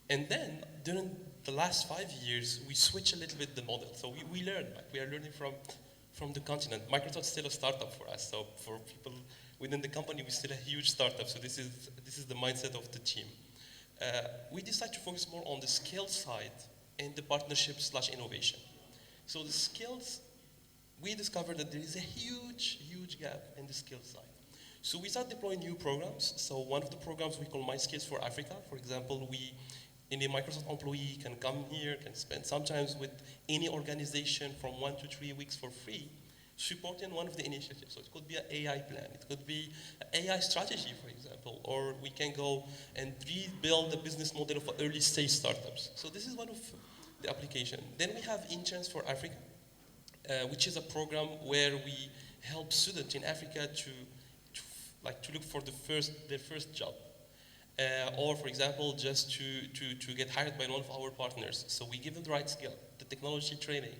And then during the last 5 years, we switched a little bit the model. So we learned, we are learning from the continent. Microsoft is still a startup for us. So for people within the company, we're still a huge startup. So this is the mindset of the team. We decided to focus more on the skill side and the partnership/innovation. So the skills, we discovered that there is a huge gap in the skill side. So we start deploying new programs. So one of the programs we call My Skills for Africa. For example, any Microsoft employee can come here, can spend sometimes with any organization from 1 to 3 weeks for free, supporting one of the initiatives. So it could be an AI plan, it could be an AI strategy, for example, or we can go and rebuild the business model of early stage startups. So this is one of the application. Then we have Interns for Africa, which is a program where we help students in Africa to look for their first job. Or, for example, just to get hired by one of our partners. So we give them the right skill, the technology training,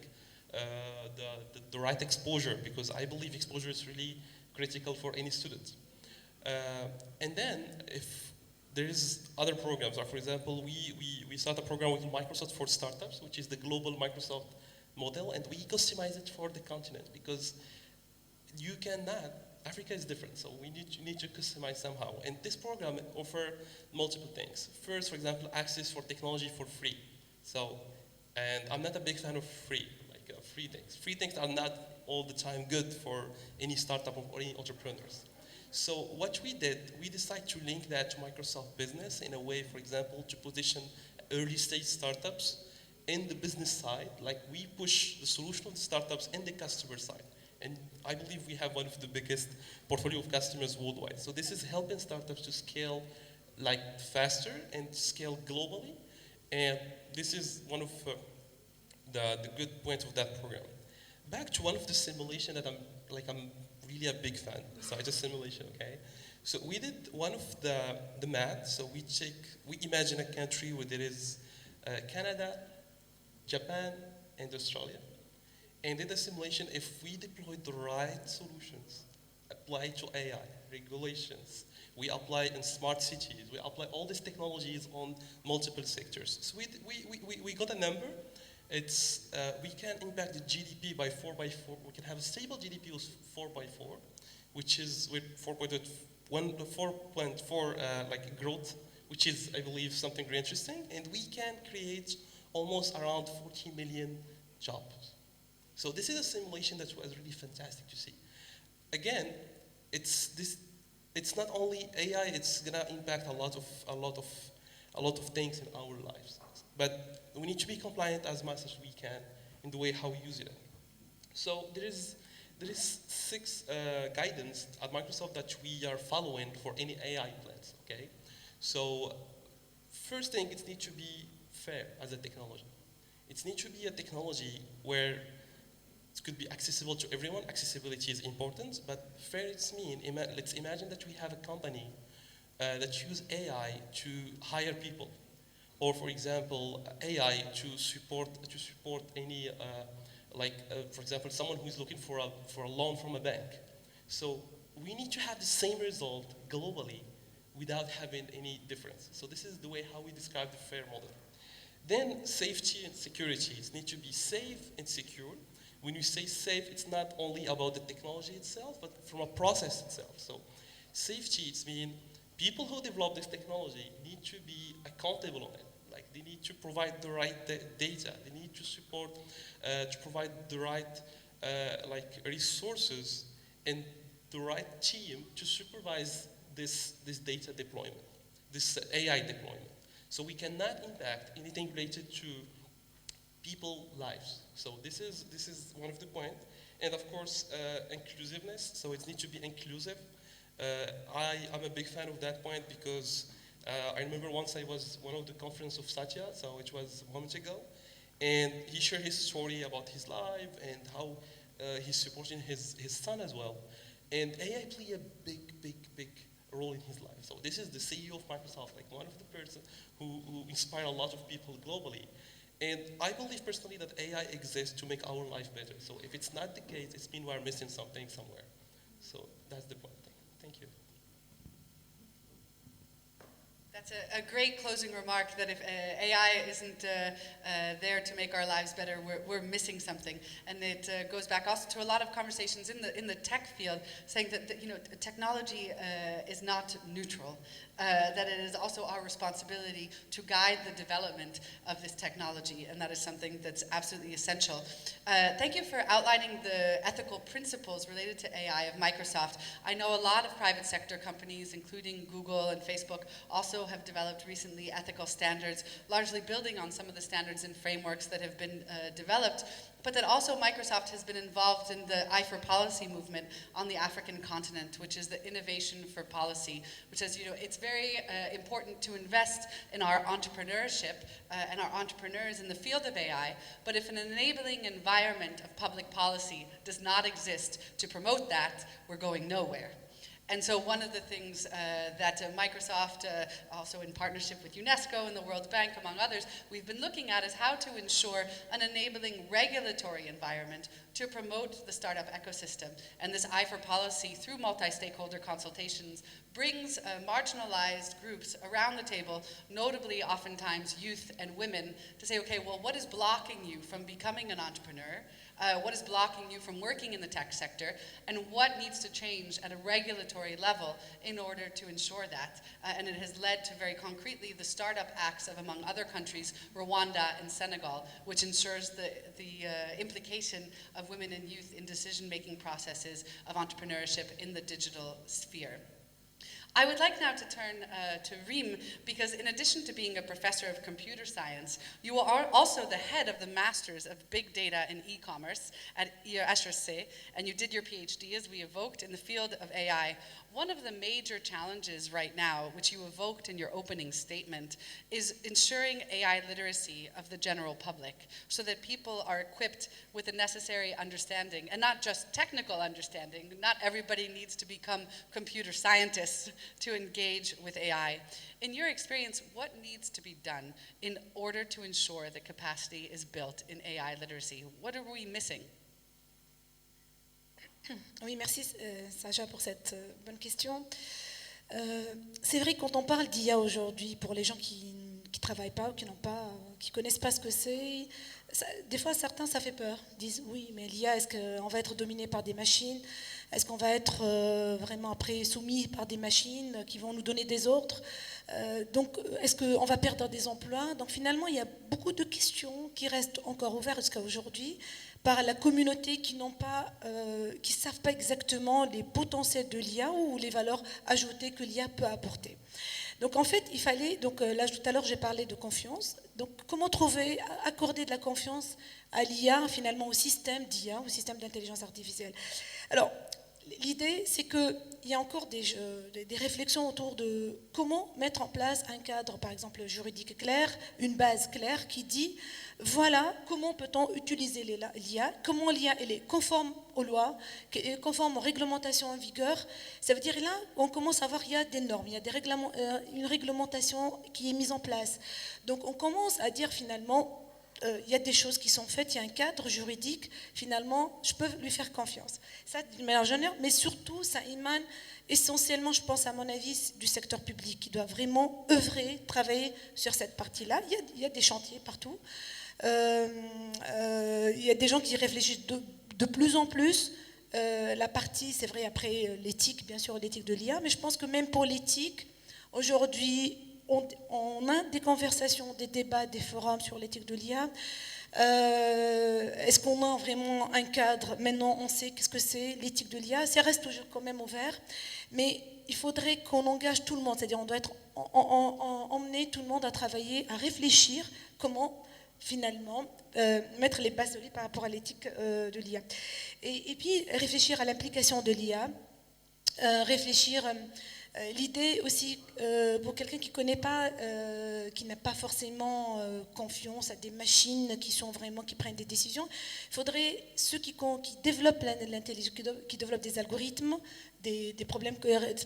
the right exposure, because I believe exposure is really critical for any student. And then, if there is other programs, like for example, we start a program with Microsoft for Startups, which is the global Microsoft model, and we customize it for the continent, because you cannot. Africa is different, so we need to customize somehow. And this program offers multiple things. First, for example, access for technology for free. So, and I'm not a big fan of free things. Free things are not all the time good for any startup or any entrepreneurs. So what we did, we decided to link that to Microsoft Business in a way, for example, to position early stage startups in the business side, like we push the solution of the startups in the customer side. And I believe we have one of the biggest portfolio of customers worldwide. So this is helping startups to scale faster and scale globally. And this is one of the good points of that program. Back to one of the simulation that I'm really a big fan. So it's a simulation, okay? So we did one of the math. So we imagine a country where there is Canada, Japan, and Australia. And did a simulation if we deployed the right solutions, apply to AI, regulations, we apply in smart cities, we apply all these technologies on multiple sectors. So we got a number. It's we can impact the GDP by 4 by 4. We can have a stable GDP of 4 by 4, which is with 4.4 growth, which is, I believe, something very interesting. And we can create almost around 40 million jobs. So this is a simulation that was really fantastic to see. Again, it's not only AI; it's gonna impact a lot of things in our lives. But we need to be compliant as much as we can in the way how we use it. So there is 6 guidance at Microsoft that we are following for any AI plans. Okay, so first thing, it needs to be fair as a technology. It needs to be a technology where it could be accessible to everyone. Accessibility is important, but fair let's imagine that we have a company that use AI to hire people, or for example, AI to support any for example, someone who is looking for a loan from a bank. So we need to have the same result globally without having any difference. So this is the way how we describe the fair model. Then safety and security. It needs to be safe and secure. When you say safe, it's not only about the technology itself, but from a process itself. So safety, it means people who develop this technology need to be accountable on it. Like they need to provide the right data. They need to support, to provide the right resources and the right team to supervise this data deployment, this AI deployment. So we cannot impact anything related to people's lives. So this is one of the points. And of course, inclusiveness. So it needs to be inclusive. I'm a big fan of that point because I remember once I was one of the conference of Satya, so it was months ago, and he shared his story about his life and how he's supporting his son as well. And AI play a big role in his life. So this is the CEO of Microsoft, like one of the person who inspire a lot of people globally. And I believe personally that AI exists to make our life better. So if it's not the case, it means we're missing something somewhere. So that's the point. Thank you. That's That's a great closing remark, that if AI isn't there to make our lives better, we're missing something. And it goes back also to a lot of conversations in the tech field, saying that technology is not neutral, that it is also our responsibility to guide the development of this technology, and that is something that's absolutely essential. Thank you for outlining the ethical principles related to AI of Microsoft. I know a lot of private sector companies, including Google and Facebook, also have developed recently ethical standards, largely building on some of the standards and frameworks that have been developed, but that also Microsoft has been involved in the I4Policy movement on the African continent, which is the Innovation for Policy, which says, it's very important to invest in our entrepreneurship and our entrepreneurs in the field of AI, but if an enabling environment of public policy does not exist to promote that, we're going nowhere. And so one of the things that Microsoft, also in partnership with UNESCO and the World Bank, among others, we've been looking at is how to ensure an enabling regulatory environment to promote the startup ecosystem. And this I4Policy, through multi-stakeholder consultations, brings marginalized groups around the table, notably oftentimes youth and women, to say, okay, well, what is blocking you from becoming an entrepreneur? What is blocking you from working in the tech sector, and what needs to change at a regulatory level in order to ensure that. And it has led to, very concretely, the Startup Acts of, among other countries, Rwanda and Senegal, which ensures the implication of women and youth in decision-making processes of entrepreneurship in the digital sphere. I would like now to turn to Reem, because in addition to being a professor of computer science, you are also the head of the Masters of Big Data and E-Commerce at HEC, and you did your PhD, as we evoked, in the field of AI. One of the major challenges right now, which you evoked in your opening statement, is ensuring AI literacy of the general public, so that people are equipped with the necessary understanding, and not just technical understanding. Not everybody needs to become computer scientists to engage with AI. In your experience, what needs to be done in order to ensure that capacity is built in AI literacy? What are we missing? Oui, merci Sasha pour cette bonne question. C'est vrai que quand on parle d'IA aujourd'hui, pour les gens qui ne travaillent pas ou qui ne connaissent pas ce que c'est, des fois certains ça fait peur. Ils disent oui, mais l'IA, est-ce qu'on va être dominé par des machines? Est-ce qu'on va être vraiment après soumis par des machines qui vont nous donner des ordres? Donc, est-ce qu'on va perdre des emplois? Donc finalement, il y a beaucoup de questions qui restent encore ouvertes jusqu'à aujourd'hui par la communauté qui ne savent pas exactement les potentiels de l'IA ou les valeurs ajoutées que l'IA peut apporter. Donc en fait, il fallait, là tout à l'heure j'ai parlé de confiance, donc comment accorder de la confiance à l'IA, finalement au système d'IA, au système d'intelligence artificielle. Alors, l'idée, c'est qu'il y a encore des réflexions autour de comment mettre en place un cadre, par exemple, juridique clair, une base claire qui dit, voilà, comment peut-on utiliser l'IA, comment l'IA elle est conforme aux lois, conforme aux réglementations en vigueur. Ça veut dire là, on commence à voir qu'il y a des normes, il y a une réglementation qui est mise en place. Donc on commence à dire finalement, il y a des choses qui sont faites, il y a un cadre juridique, finalement, je peux lui faire confiance. Ça, d'une manière générale, mais surtout, ça émane essentiellement, je pense à mon avis, du secteur public, qui doit vraiment œuvrer, travailler sur cette partie-là. Il y a des chantiers partout. Il y a des gens qui réfléchissent de plus en plus. La partie, c'est vrai, après l'éthique, bien sûr, l'éthique de l'IA, mais je pense que même pour l'éthique, aujourd'hui, on a des conversations, des débats, des forums sur l'éthique de l'IA. Est-ce qu'on a vraiment un cadre? Maintenant, on sait qu'est-ce que c'est l'éthique de l'IA. Ça reste toujours quand même ouvert, mais il faudrait qu'on engage tout le monde. C'est-à-dire, on doit emmener tout le monde à travailler, à réfléchir comment finalement mettre les bases de l'IA par rapport à l'éthique de l'IA. Et puis réfléchir à l'implication de l'IA, réfléchir. L'idée aussi, pour quelqu'un qui ne connaît pas, qui n'a pas forcément confiance à des machines qui prennent des décisions, il faudrait ceux qui développent l'intelligence, qui développent des algorithmes, des problèmes,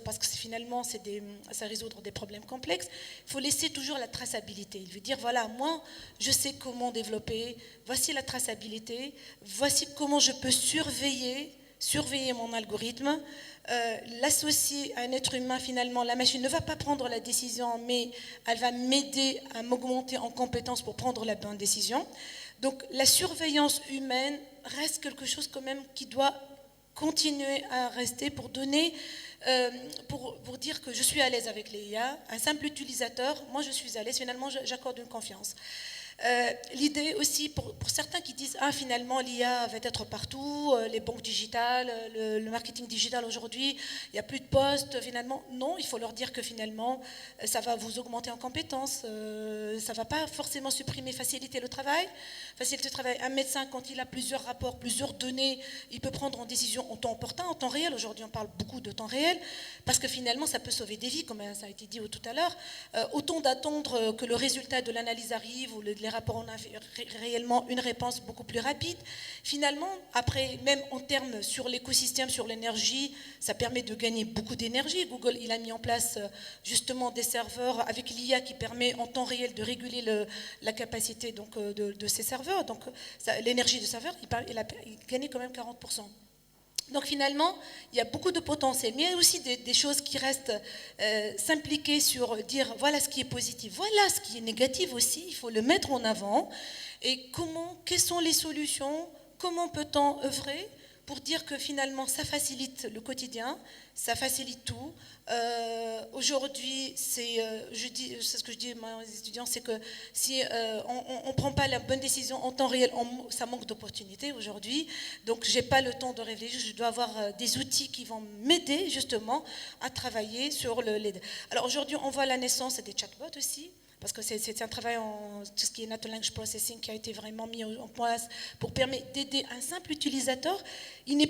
parce que finalement, ça résoudre des problèmes complexes, il faut laisser toujours la traçabilité. Il veut dire, voilà, moi, je sais comment développer, voici la traçabilité, voici comment je peux surveiller surveiller mon algorithme, l'associer à un être humain. Finalement, la machine ne va pas prendre la décision, mais elle va m'aider à m'augmenter en compétences pour prendre la bonne décision. Donc la surveillance humaine reste quelque chose quand même qui doit continuer à rester pour donner, pour dire que je suis à l'aise avec les IA. Un simple utilisateur, moi je suis à l'aise, finalement j'accorde une confiance. L'idée aussi, pour certains qui disent finalement l'IA va être partout, les banques digitales, le marketing digital aujourd'hui, il n'y a plus de postes, finalement, non, il faut leur dire que finalement ça va vous augmenter en compétences, ça ne va pas forcément supprimer, faciliter le travail. Un médecin, quand il a plusieurs rapports, plusieurs données, il peut prendre une décision en temps opportun, en temps réel. Aujourd'hui on parle beaucoup de temps réel, parce que finalement ça peut sauver des vies, comme ça a été dit tout à l'heure. Autant d'attendre que le résultat de l'analyse arrive, ou les rapports, on a réellement une réponse beaucoup plus rapide. Finalement, après, même en termes sur l'écosystème, sur l'énergie, ça permet de gagner beaucoup d'énergie. Google, il a mis en place justement des serveurs avec l'IA qui permet en temps réel de réguler la capacité donc, de ces serveurs. Donc l'énergie de serveur, il a gagné quand même 40%. Donc finalement, il y a beaucoup de potentiel, mais il y a aussi des choses qui restent s'impliquer sur dire voilà ce qui est positif, voilà ce qui est négatif aussi, il faut le mettre en avant. Et quelles sont les solutions, comment peut-on œuvrer pour dire que finalement ça facilite le quotidien, ça facilite tout. Aujourd'hui, c'est ce que je dis à mes étudiants, c'est que si on ne prend pas la bonne décision en temps réel, ça manque d'opportunités aujourd'hui. Donc, je n'ai pas le temps de réfléchir, je dois avoir des outils qui vont m'aider justement à travailler sur l'aide. Alors aujourd'hui, on voit la naissance des chatbots aussi, parce que c'est un travail en tout ce qui est natural language processing qui a été vraiment mis en place pour permettre d'aider un simple utilisateur. Il n'est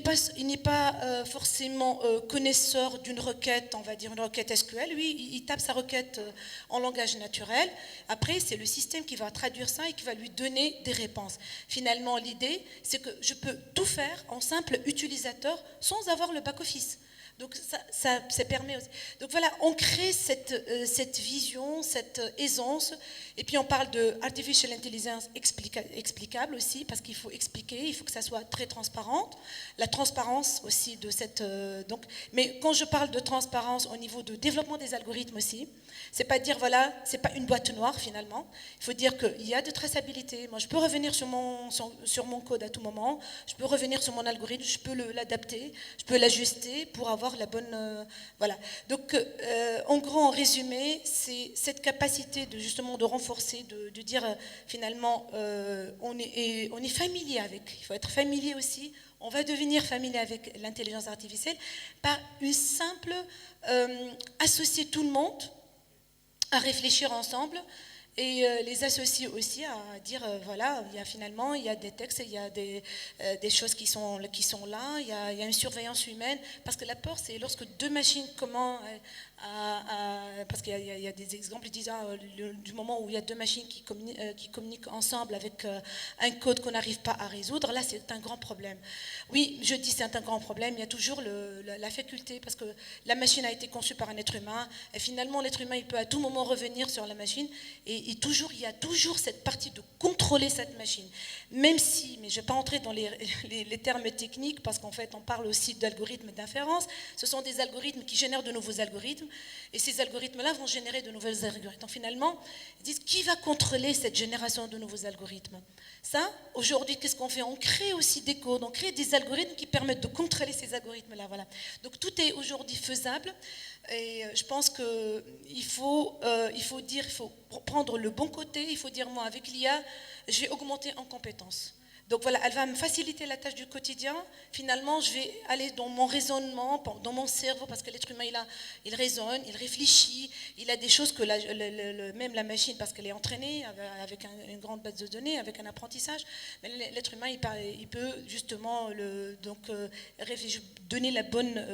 pas forcément connaisseur d'une requête, on va dire une requête SQL. Lui, il tape sa requête en langage naturel. Après, c'est le système qui va traduire ça et qui va lui donner des réponses. Finalement, l'idée, c'est que je peux tout faire en simple utilisateur sans avoir le back-office. Donc ça permet aussi. Donc voilà, on crée cette vision, cette aisance, et puis on parle de artificial intelligence explicable aussi, parce qu'il faut expliquer, il faut que ça soit très transparent. La transparence aussi de cette... mais quand je parle de transparence au niveau de développement des algorithmes aussi, c'est pas dire voilà, c'est pas une boîte noire finalement. Il faut dire qu'il y a de traçabilité. Moi, je peux revenir sur mon code à tout moment, je peux revenir sur mon algorithme, je peux l'adapter, je peux l'ajuster pour avoir la bonne... voilà. Donc, en gros, en résumé, c'est cette capacité de renforcer, de dire finalement, on est familier avec. Il faut être familier aussi. On va devenir familier avec l'intelligence artificielle par une simple... associer tout le monde à réfléchir ensemble et les associer aussi à dire voilà, il y a des textes, il y a des choses qui sont là, il y a une surveillance humaine, parce que la peur, c'est lorsque deux machines parce qu'il y a des exemples qui disent du moment où il y a deux machines qui communiquent ensemble avec un code qu'on n'arrive pas à résoudre, là c'est un grand problème. Oui, je dis c'est un grand problème, il y a toujours la faculté, parce que la machine a été conçue par un être humain, et finalement l'être humain il peut à tout moment revenir sur la machine, et il y a toujours cette partie de contrôler cette machine, même si, mais je ne vais pas entrer dans les termes techniques, parce qu'en fait on parle aussi d'algorithmes d'inférence, ce sont des algorithmes qui génèrent de nouveaux algorithmes, et ces algorithmes-là vont générer de nouvelles algorithmes. Donc finalement, ils disent qui va contrôler cette génération de nouveaux algorithmes? Ça, aujourd'hui, qu'est-ce qu'on fait? On crée aussi des codes, on crée des algorithmes qui permettent de contrôler ces algorithmes-là. Voilà. Donc tout est aujourd'hui faisable, et je pense qu'il faut prendre le bon côté, il faut dire moi avec l'IA, je vais augmenter en compétences. Donc voilà, elle va me faciliter la tâche du quotidien. Finalement, je vais aller dans mon raisonnement, dans mon cerveau, parce que l'être humain, il raisonne, il réfléchit, il a des choses que même la machine, parce qu'elle est entraînée avec une grande base de données, avec un apprentissage, mais l'être humain, il peut justement donner la bonne,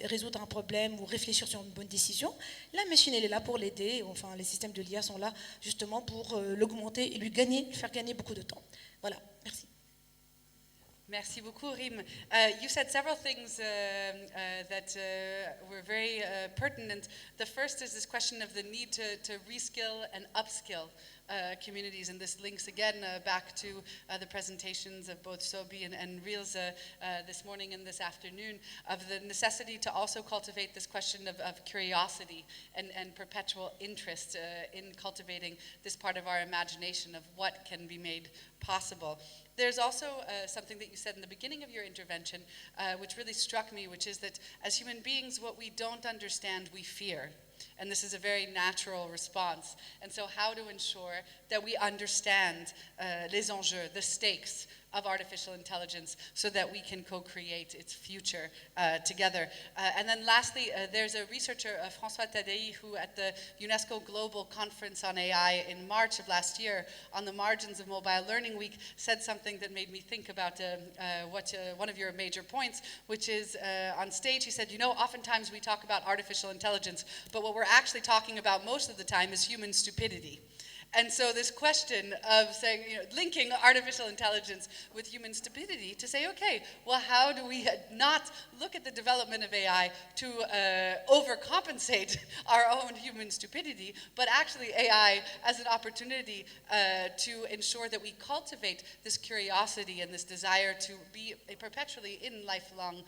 résoudre un problème ou réfléchir sur une bonne décision. La machine, elle est là pour l'aider. Enfin, les systèmes de l'IA sont là justement pour l'augmenter et lui faire gagner beaucoup de temps. Voilà, merci. Merci beaucoup, Rim. You said several things that were very pertinent. The first is this question of the need to reskill and upskill. communities. And this links again back to the presentations of both Sobi and Reels this morning and this afternoon, of the necessity to also cultivate this question of curiosity and perpetual interest in cultivating this part of our imagination of what can be made possible. There's also something that you said in the beginning of your intervention, which really struck me, which is that as human beings, what we don't understand, we fear. And this is a very natural response. And so how to ensure that we understand les enjeux, the stakes of artificial intelligence, so that we can co-create its future together. And then lastly, there's a researcher, François Tadei, who at the UNESCO Global Conference on AI in March of last year, on the margins of Mobile Learning Week, said something that made me think about one of your major points, which is on stage, he said, you know, oftentimes we talk about artificial intelligence, but what we're actually talking about most of the time is human stupidity. And so this question of saying, you know, linking artificial intelligence with human stupidity to say, okay, well, how do we not look at the development of AI to overcompensate our own human stupidity, but actually AI as an opportunity to ensure that we cultivate this curiosity and this desire to be perpetually in lifelong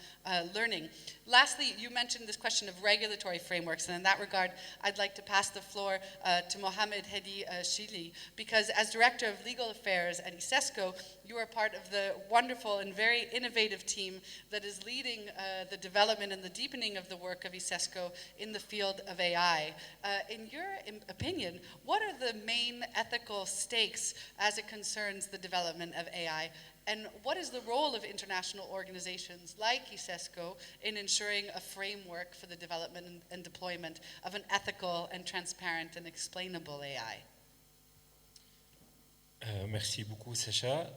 learning. Lastly, you mentioned this question of regulatory frameworks, and in that regard, I'd like to pass the floor to Mohammed Hedi Shili, because as Director of Legal Affairs at Eisesco, you are part of the wonderful and very innovative team that is leading the development and the deepening of the work of Eisesco in the field of AI. In your opinion, what are the main ethical stakes as it concerns the development of AI? And what is the role of international organizations like Eisesco in ensuring a framework for the development and deployment of an ethical and transparent and explainable AI? Merci beaucoup, Sasha,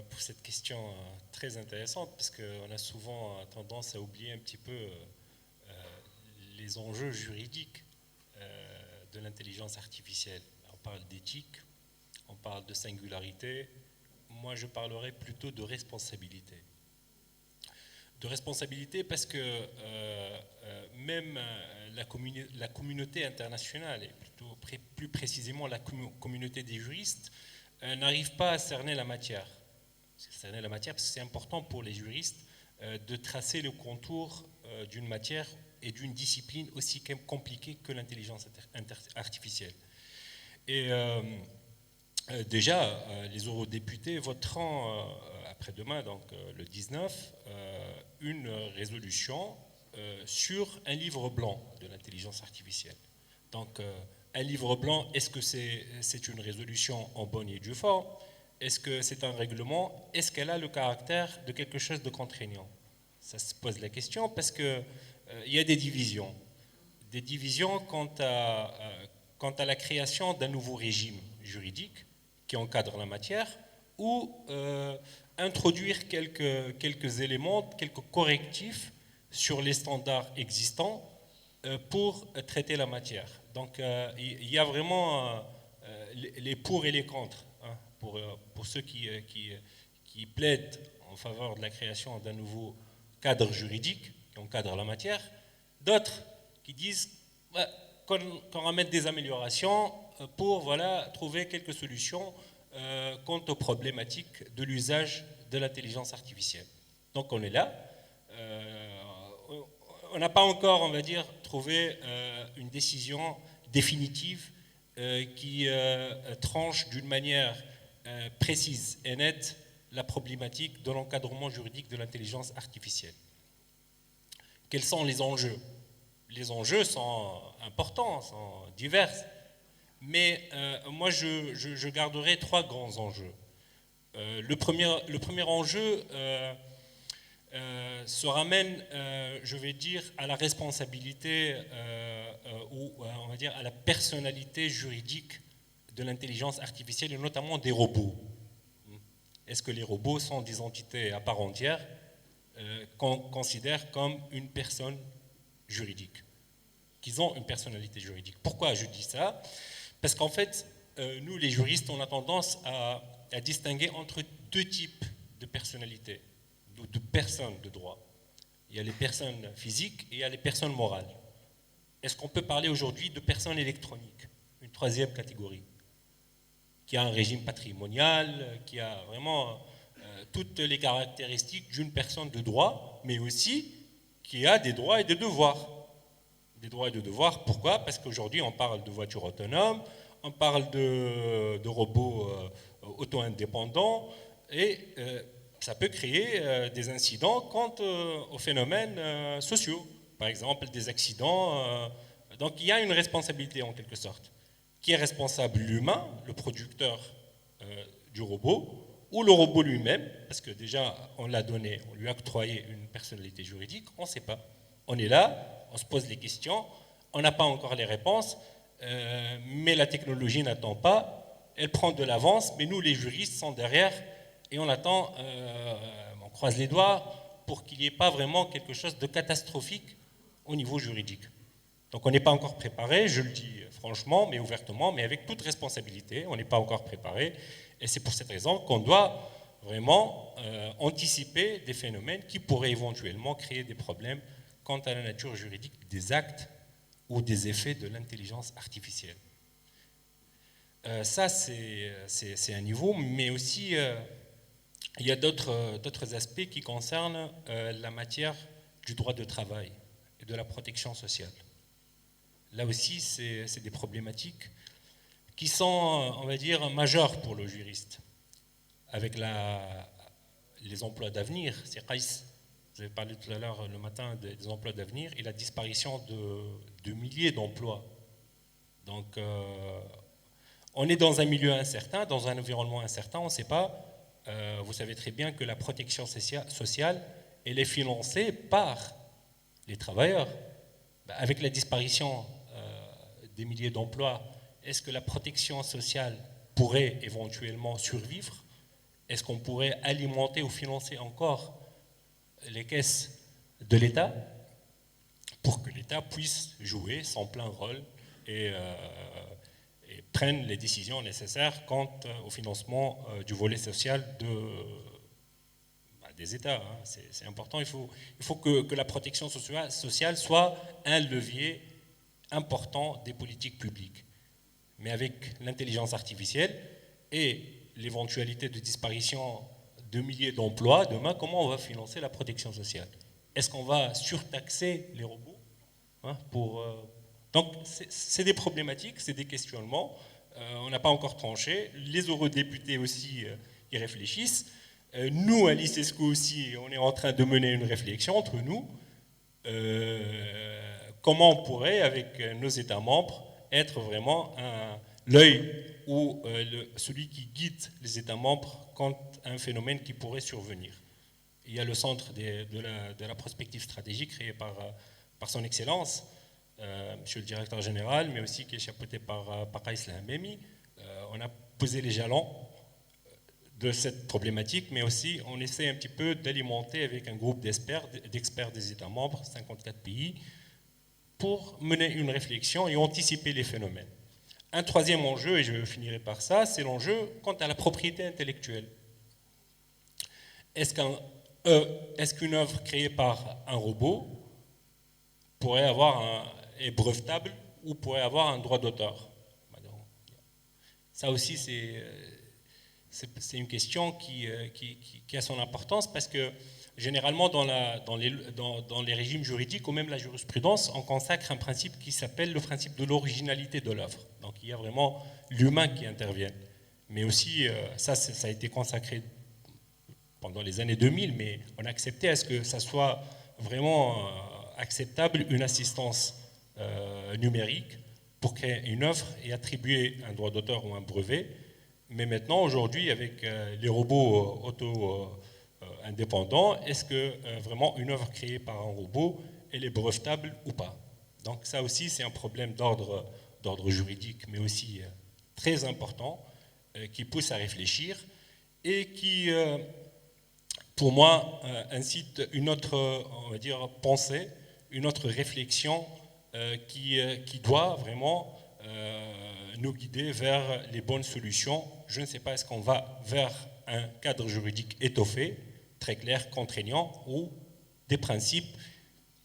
pour cette question très intéressante, parce qu'on a souvent tendance à oublier un petit peu les enjeux juridiques de l'intelligence artificielle. On parle d'éthique, on parle de singularité. Moi, je parlerai plutôt de responsabilité. De responsabilité parce que même la communauté internationale, et plus précisément la communauté des juristes, n'arrive pas à cerner la matière. Cerner la matière parce que c'est important pour les juristes de tracer le contour d'une matière et d'une discipline aussi compliquée que l'intelligence artificielle. Et déjà, les eurodéputés voteront après-demain, donc le 19, une résolution sur un livre blanc de l'intelligence artificielle. Donc, un livre blanc, est-ce que c'est une résolution en bonne et due forme? Est-ce que c'est un règlement? Est-ce qu'elle a le caractère de quelque chose de contraignant? Ça se pose la question parce qu'il y a des divisions. Des divisions quant à la création d'un nouveau régime juridique qui encadre la matière ou introduire quelques éléments, quelques correctifs sur les standards existants pour traiter la matière. Donc il y a vraiment les pour et les contre, hein, pour ceux qui plaident en faveur de la création d'un nouveau cadre juridique qui encadre la matière, d'autres qui disent qu'on ramène des améliorations pour trouver quelques solutions quant aux problématiques de l'usage de l'intelligence artificielle. Donc on est là. On n'a pas encore, on va dire, trouvé une décision définitive qui tranche d'une manière précise et nette la problématique de l'encadrement juridique de l'intelligence artificielle. Quels sont les enjeux? Les enjeux sont importants, sont divers, mais moi je garderai trois grands enjeux. Le premier enjeu se ramène, je vais dire, à la responsabilité ou on va dire à la personnalité juridique de l'intelligence artificielle et notamment des robots. Est-ce que les robots sont des entités à part entière qu'on considère comme une personne juridique, qu'ils ont une personnalité juridique? Pourquoi je dis ça? Parce qu'en fait, nous les juristes, on a tendance à distinguer entre deux types de personnalités, de personnes de droit. Il y a les personnes physiques et il y a les personnes morales. Est-ce qu'on peut parler aujourd'hui de personnes électroniques, une troisième catégorie? qui a un régime patrimonial, qui a vraiment toutes les caractéristiques d'une personne de droit, mais aussi qui a des droits et des devoirs. Des droits et des devoirs, pourquoi? Parce qu'aujourd'hui, on parle de voitures autonomes, on parle de robots auto-indépendants, et ça peut créer des incidents quant aux phénomènes sociaux. Par exemple, des accidents. Donc il y a une responsabilité en quelque sorte. Qui est responsable? L'humain, le producteur du robot, ou le robot lui-même, parce que déjà on l'a donné, on lui a octroyé une personnalité juridique, on ne sait pas. On est là, on se pose les questions, on n'a pas encore les réponses, mais la technologie n'attend pas, elle prend de l'avance, mais nous les juristes sont derrière et on attend, on croise les doigts pour qu'il n'y ait pas vraiment quelque chose de catastrophique au niveau juridique. Donc on n'est pas encore préparé, je le dis franchement, mais ouvertement, mais avec toute responsabilité, on n'est pas encore préparé. Et c'est pour cette raison qu'on doit vraiment anticiper des phénomènes qui pourraient éventuellement créer des problèmes quant à la nature juridique des actes ou des effets de l'intelligence artificielle. Ça, c'est un niveau, mais aussi il y a d'autres aspects qui concernent la matière du droit de travail et de la protection sociale. Là aussi, c'est des problématiques qui sont, on va dire, majeures pour le juriste. Avec les emplois d'avenir, c'est Faiz, vous avez parlé tout à l'heure le matin des emplois d'avenir et la disparition de milliers d'emplois. Donc, on est dans un milieu incertain, dans un environnement incertain, on ne sait pas. Vous savez très bien que la protection sociale, elle est financée par les travailleurs. Avec la disparition des milliers d'emplois, est-ce que la protection sociale pourrait éventuellement survivre? Est-ce qu'on pourrait alimenter ou financer encore les caisses de l'État pour que l'État puisse jouer son plein rôle et prenne les décisions nécessaires quant au financement du volet social des États, hein. C'est important, il faut que la protection sociale soit un levier important des politiques publiques. Mais avec l'intelligence artificielle et l'éventualité de disparition de milliers d'emplois, demain, comment on va financer la protection sociale? Est-ce qu'on va surtaxer les robots, hein, Donc, c'est des problématiques, c'est des questionnements. On n'a pas encore tranché. Les eurodéputés aussi y réfléchissent. Nous, à l'ISESCO aussi, on est en train de mener une réflexion entre nous. Comment on pourrait, avec nos États membres, être vraiment l'œil ou celui qui guide les États membres quant à un phénomène qui pourrait survenir. Il y a le centre de la prospective stratégique créé par son Excellence, Monsieur le Directeur Général, mais aussi qui est chapeauté par Faiz. On a posé les jalons de cette problématique, mais aussi on essaie un petit peu d'alimenter avec un groupe d'experts des États membres, 54 pays, pour mener une réflexion et anticiper les phénomènes. Un troisième enjeu, et je finirai par ça, c'est l'enjeu quant à la propriété intellectuelle. Est-ce qu'une œuvre créée par un robot est brevetable ou pourrait avoir un droit d'auteur? Ça aussi, c'est une question qui a son importance parce que généralement dans les régimes juridiques ou même la jurisprudence, on consacre un principe qui s'appelle le principe de l'originalité de l'œuvre. Donc il y a vraiment l'humain qui intervient. Mais aussi, ça a été consacré pendant les années 2000, mais on a accepté à ce que ça soit vraiment acceptable une assistance numérique pour créer une œuvre et attribuer un droit d'auteur ou un brevet. Mais maintenant, aujourd'hui, avec les robots auto-indépendants, est-ce que vraiment une œuvre créée par un robot, elle est brevetable ou pas? Donc ça aussi, c'est un problème d'ordre juridique, mais aussi très important, qui pousse à réfléchir et qui, pour moi, incite une autre, on va dire, pensée, une autre réflexion qui doit vraiment nous guider vers les bonnes solutions. Je ne sais pas, est-ce qu'on va vers un cadre juridique étoffé, très clair, contraignant, ou des principes,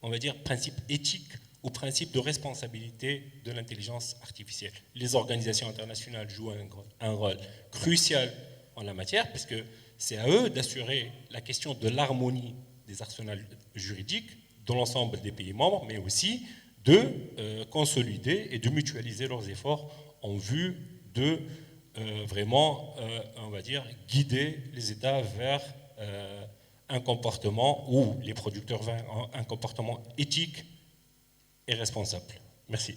on va dire, principes éthiques au principe de responsabilité de l'intelligence artificielle. Les organisations internationales jouent un rôle crucial en la matière, parce que c'est à eux d'assurer la question de l'harmonie des arsenals juridiques dans l'ensemble des pays membres, mais aussi de consolider et de mutualiser leurs efforts en vue de vraiment, on va dire, guider les États vers un comportement, ou les producteurs vers un comportement éthique et responsable. Merci.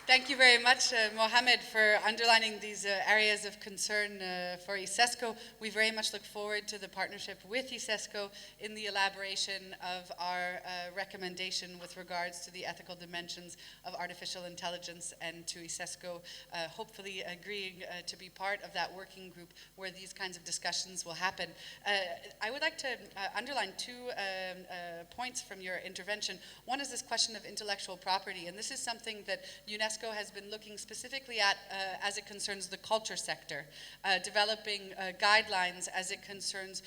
Thank you very much, Mohammed, for underlining these areas of concern for Eisesco. We very much look forward to the partnership with Eisesco in the elaboration of our recommendation with regards to the ethical dimensions of artificial intelligence, and to Eisesco hopefully agreeing to be part of that working group where these kinds of discussions will happen. I would like to underline two points from your intervention. One is this question of intellectual property, and this is something that UNESCO has been looking specifically at as it concerns the culture sector, developing guidelines as it concerns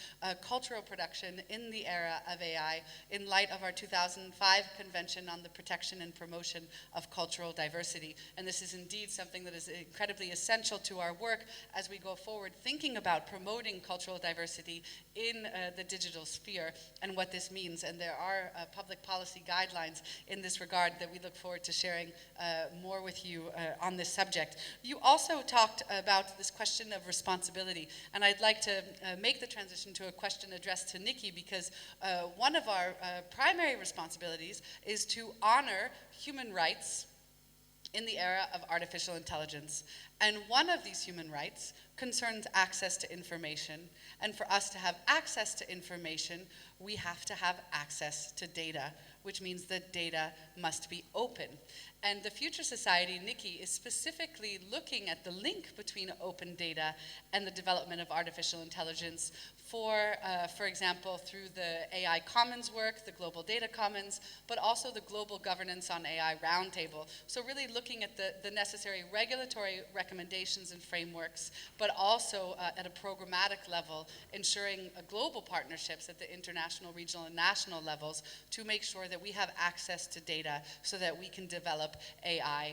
cultural production in the era of AI in light of our 2005 Convention on the Protection and Promotion of Cultural Diversity. And this is indeed something that is incredibly essential to our work as we go forward, thinking about promoting cultural diversity in the digital sphere and what this means. And there are public policy guidelines in this regard that we look forward to sharing more with you on this subject. You also talked about this question of responsibility, and I'd like to make the transition to a question addressed to Niki, because one of our primary responsibilities is to honor human rights in the era of artificial intelligence. And one of these human rights concerns access to information. And for us to have access to information, we have to have access to data, which means that data must be open. And the Future Society, Niki, is specifically looking at the link between open data and the development of artificial intelligence for example, through the AI Commons work, the Global Data Commons, but also the Global Governance on AI Roundtable. So really looking at the necessary regulatory recommendations and frameworks, but also at a programmatic level, ensuring global partnerships at the international, regional, and national levels to make sure that we have access to data so that we can develop AI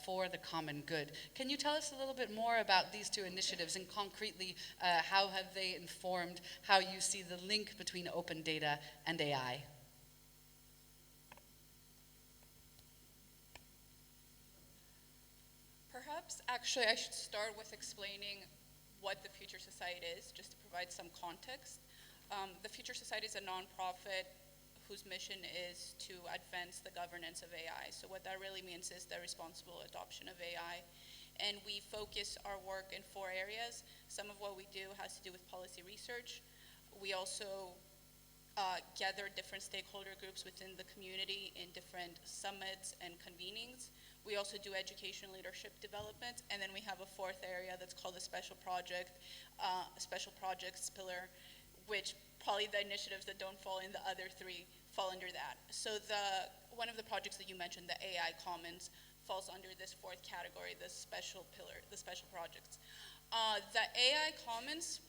for the common good. Can you tell us a little bit more about these two initiatives, and concretely how have they informed how you see the link between open data and AI? Perhaps, actually, I should start with explaining what the Future Society is, just to provide some context. The Future Society is a nonprofit whose mission is to advance the governance of AI. So what that really means is the responsible adoption of AI. And we focus our work in 4 areas. Some of what we do has to do with policy research. We also gather different stakeholder groups within the community in different summits and convenings. We also do education leadership development. And then we have a 4th area that's called the special projects pillar, which probably the initiatives that don't fall in the other 3 fall under that. So one of the projects that you mentioned, the AI Commons, falls under this 4th category, the special pillar, the special projects. The AI Commons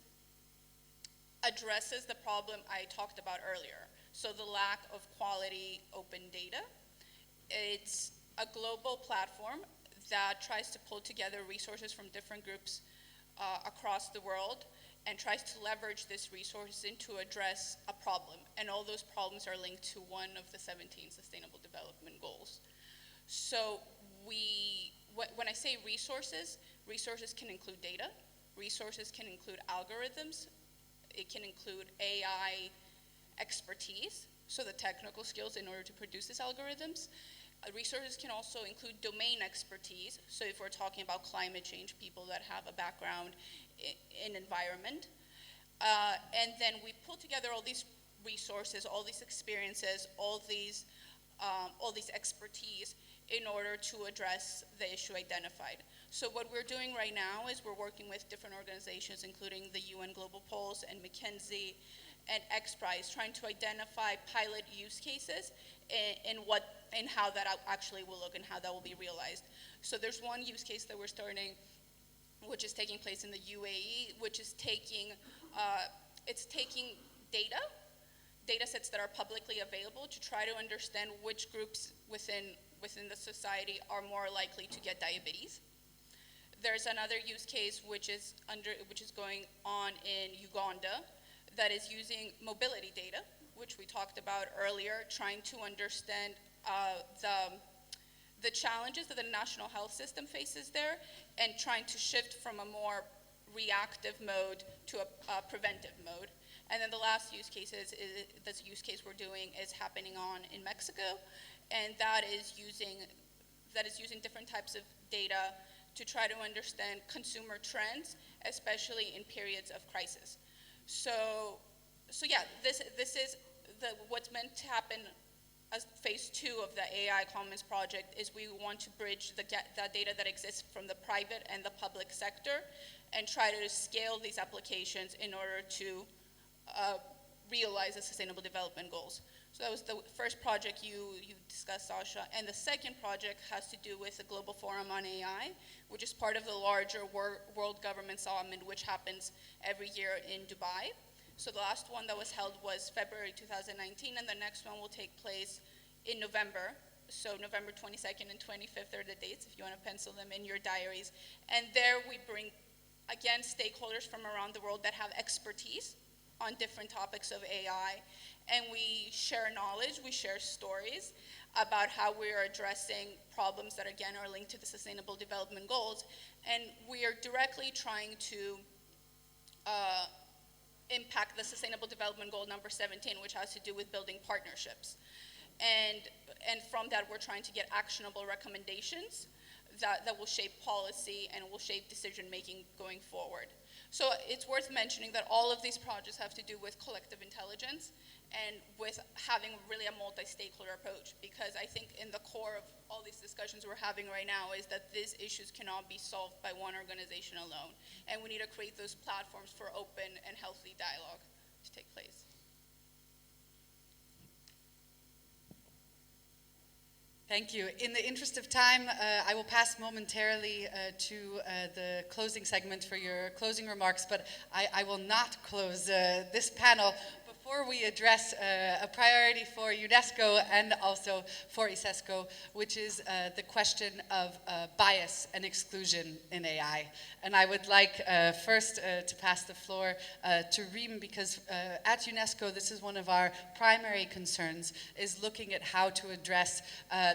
addresses the problem I talked about earlier. So the lack of quality open data. It's a global platform that tries to pull together resources from different groups across the world and tries to leverage this resource to address a problem. And all those problems are linked to one of the 17 Sustainable Development Goals. So when I say resources, resources can include data, resources can include algorithms, it can include AI expertise, so the technical skills in order to produce these algorithms. Resources can also include domain expertise, so if we're talking about climate change, people that have a background in environment. And then we pull together all these resources, all these experiences, all these expertise in order to address the issue identified. So what we're doing right now is we're working with different organizations, including the UN Global Pulse and McKinsey and XPRIZE, trying to identify pilot use cases and how that actually will look and how that will be realized. So there's one use case that we're starting, which is taking place in the UAE, which is taking data data sets that are publicly available to try to understand which groups within the society are more likely to get diabetes. There's another use case which is going on in Uganda that is using mobility data, which we talked about earlier, trying to understand the challenges that the national health system faces there, and trying to shift from a more reactive mode to a preventive mode. And then the last use case this use case we're doing is happening in Mexico, and that is using different types of data to try to understand consumer trends, especially in periods of crisis. So yeah, this is what's meant to happen as phase 2 of the AI Commons project. Is we want to bridge the data that exists from the private and the public sector and try to scale these applications in order to realize the Sustainable Development Goals. So that was the first project you discussed, Sasha. And the second project has to do with the Global Forum on AI, which is part of the larger World Government Summit, which happens every year in Dubai. So the last one that was held was February 2019, and the next one will take place in November. So November 22nd and 25th are the dates, if you want to pencil them in your diaries. And there we bring, again, stakeholders from around the world that have expertise on different topics of AI, and we share knowledge, we share stories about how we are addressing problems that, again, are linked to the Sustainable Development Goals, and we are directly trying to impact the Sustainable Development Goal number 17, which has to do with building partnerships. And from that, we're trying to get actionable recommendations that will shape policy and will shape decision-making going forward. So it's worth mentioning that all of these projects have to do with collective intelligence and with having really a multi-stakeholder approach, because I think in the core of all these discussions we're having right now is that these issues cannot be solved by one organization alone, and we need to create those platforms for open and healthy dialogue to take place. Thank you. In the interest of time, I will pass momentarily to the closing segment for your closing remarks, but I will not close this panel before we address a priority for UNESCO and also for ISESCO, which is the question of bias and exclusion in AI. And I would like first to pass the floor to Reem, because at UNESCO, this is one of our primary concerns, is looking at how to address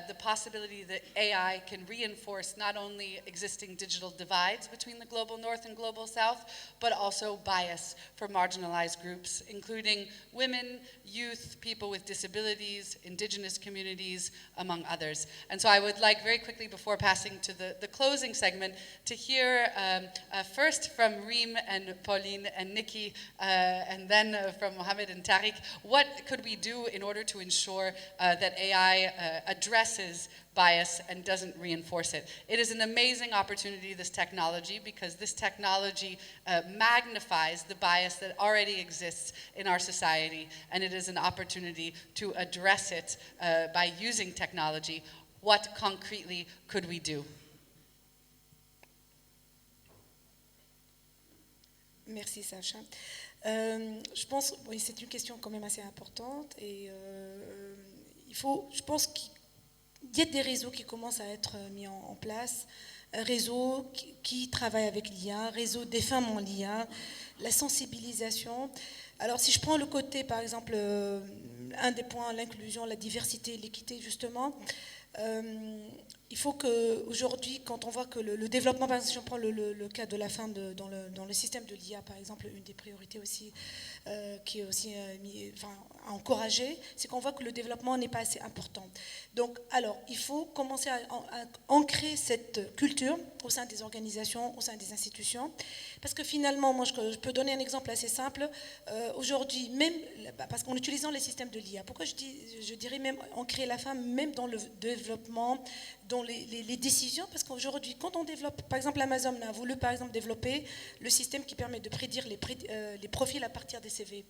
the possibility that AI can reinforce not only existing digital divides between the global north and global south, but also bias for marginalized groups, including women, youth, people with disabilities, indigenous communities, among others. And so I would like very quickly, before passing to the closing segment, to hear first from Reem and Bولين and Niki, and then from Mohammed and Tariq, what could we do in order to ensure that AI addresses bias and doesn't reinforce it? It is an amazing opportunity, this technology, because this technology magnifies the bias that already exists in our society, and it is an opportunity to address it by using technology. What concretely could we do? Merci Sacha. Je pense, oui, c'est une question quand même assez importante, et je pense qu'il y a des réseaux qui commencent à être mis en place, un réseau qui travaille avec l'IA, réseau des femmes en l'IA, la sensibilisation. Alors si je prends le côté, par exemple, un des points, l'inclusion, la diversité, l'équité, justement, il faut qu'aujourd'hui, quand on voit que le développement, par exemple, si on prend le cas de la femme dans le système de l'IA, par exemple, une des priorités aussi qui est aussi à encourager, c'est qu'on voit que le développement n'est pas assez important. Donc, alors, il faut commencer à ancrer cette culture au sein des organisations, au sein des institutions, parce que finalement, moi, je peux donner un exemple assez simple. Aujourd'hui, même, parce qu'en utilisant les systèmes de l'IA, pourquoi je dirais même ancrer la femme, même dans le développement, dans les décisions, parce qu'aujourd'hui, quand on développe, par exemple, Amazon a voulu, par exemple, développer le système qui permet de prédire les profils à partir des CV.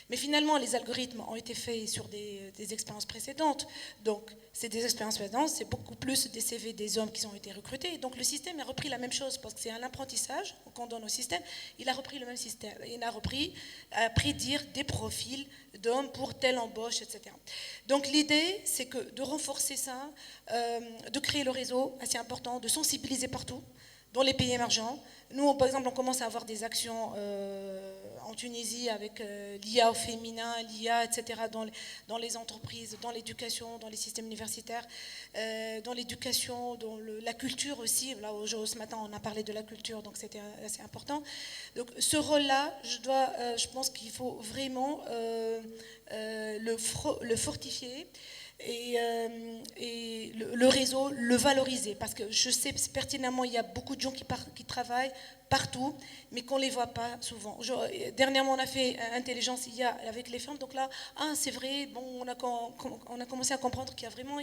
Mais finalement, les algorithmes ont été faits sur des expériences précédentes. Donc, c'est des expériences précédentes, c'est beaucoup plus des CV des hommes qui ont été recrutés. Donc, le système a repris la même chose, parce que c'est un apprentissage qu'on donne au système. Il a repris le même système. Il a repris à prédire des profils d'hommes pour telle embauche, etc. Donc, l'idée, c'est que de renforcer ça, de créer le réseau, assez important, de sensibiliser partout, dans les pays émergents. Nous, par exemple, on commence à avoir des actions en Tunisie avec l'IA au féminin, l'IA, etc., dans les entreprises, dans l'éducation, dans les systèmes universitaires, dans l'éducation, dans la culture aussi. Là, ce matin, on a parlé de la culture, donc c'était assez important. Donc, ce rôle-là, je pense qu'il faut vraiment le fortifier. Et le réseau, le valoriser, parce que je sais pertinemment, il y a beaucoup de gens qui travaillent partout, mais qu'on ne les voit pas souvent. Dernièrement, on a fait intelligence IA avec les femmes, donc là, c'est vrai, bon, on a commencé à comprendre qu'il y a vraiment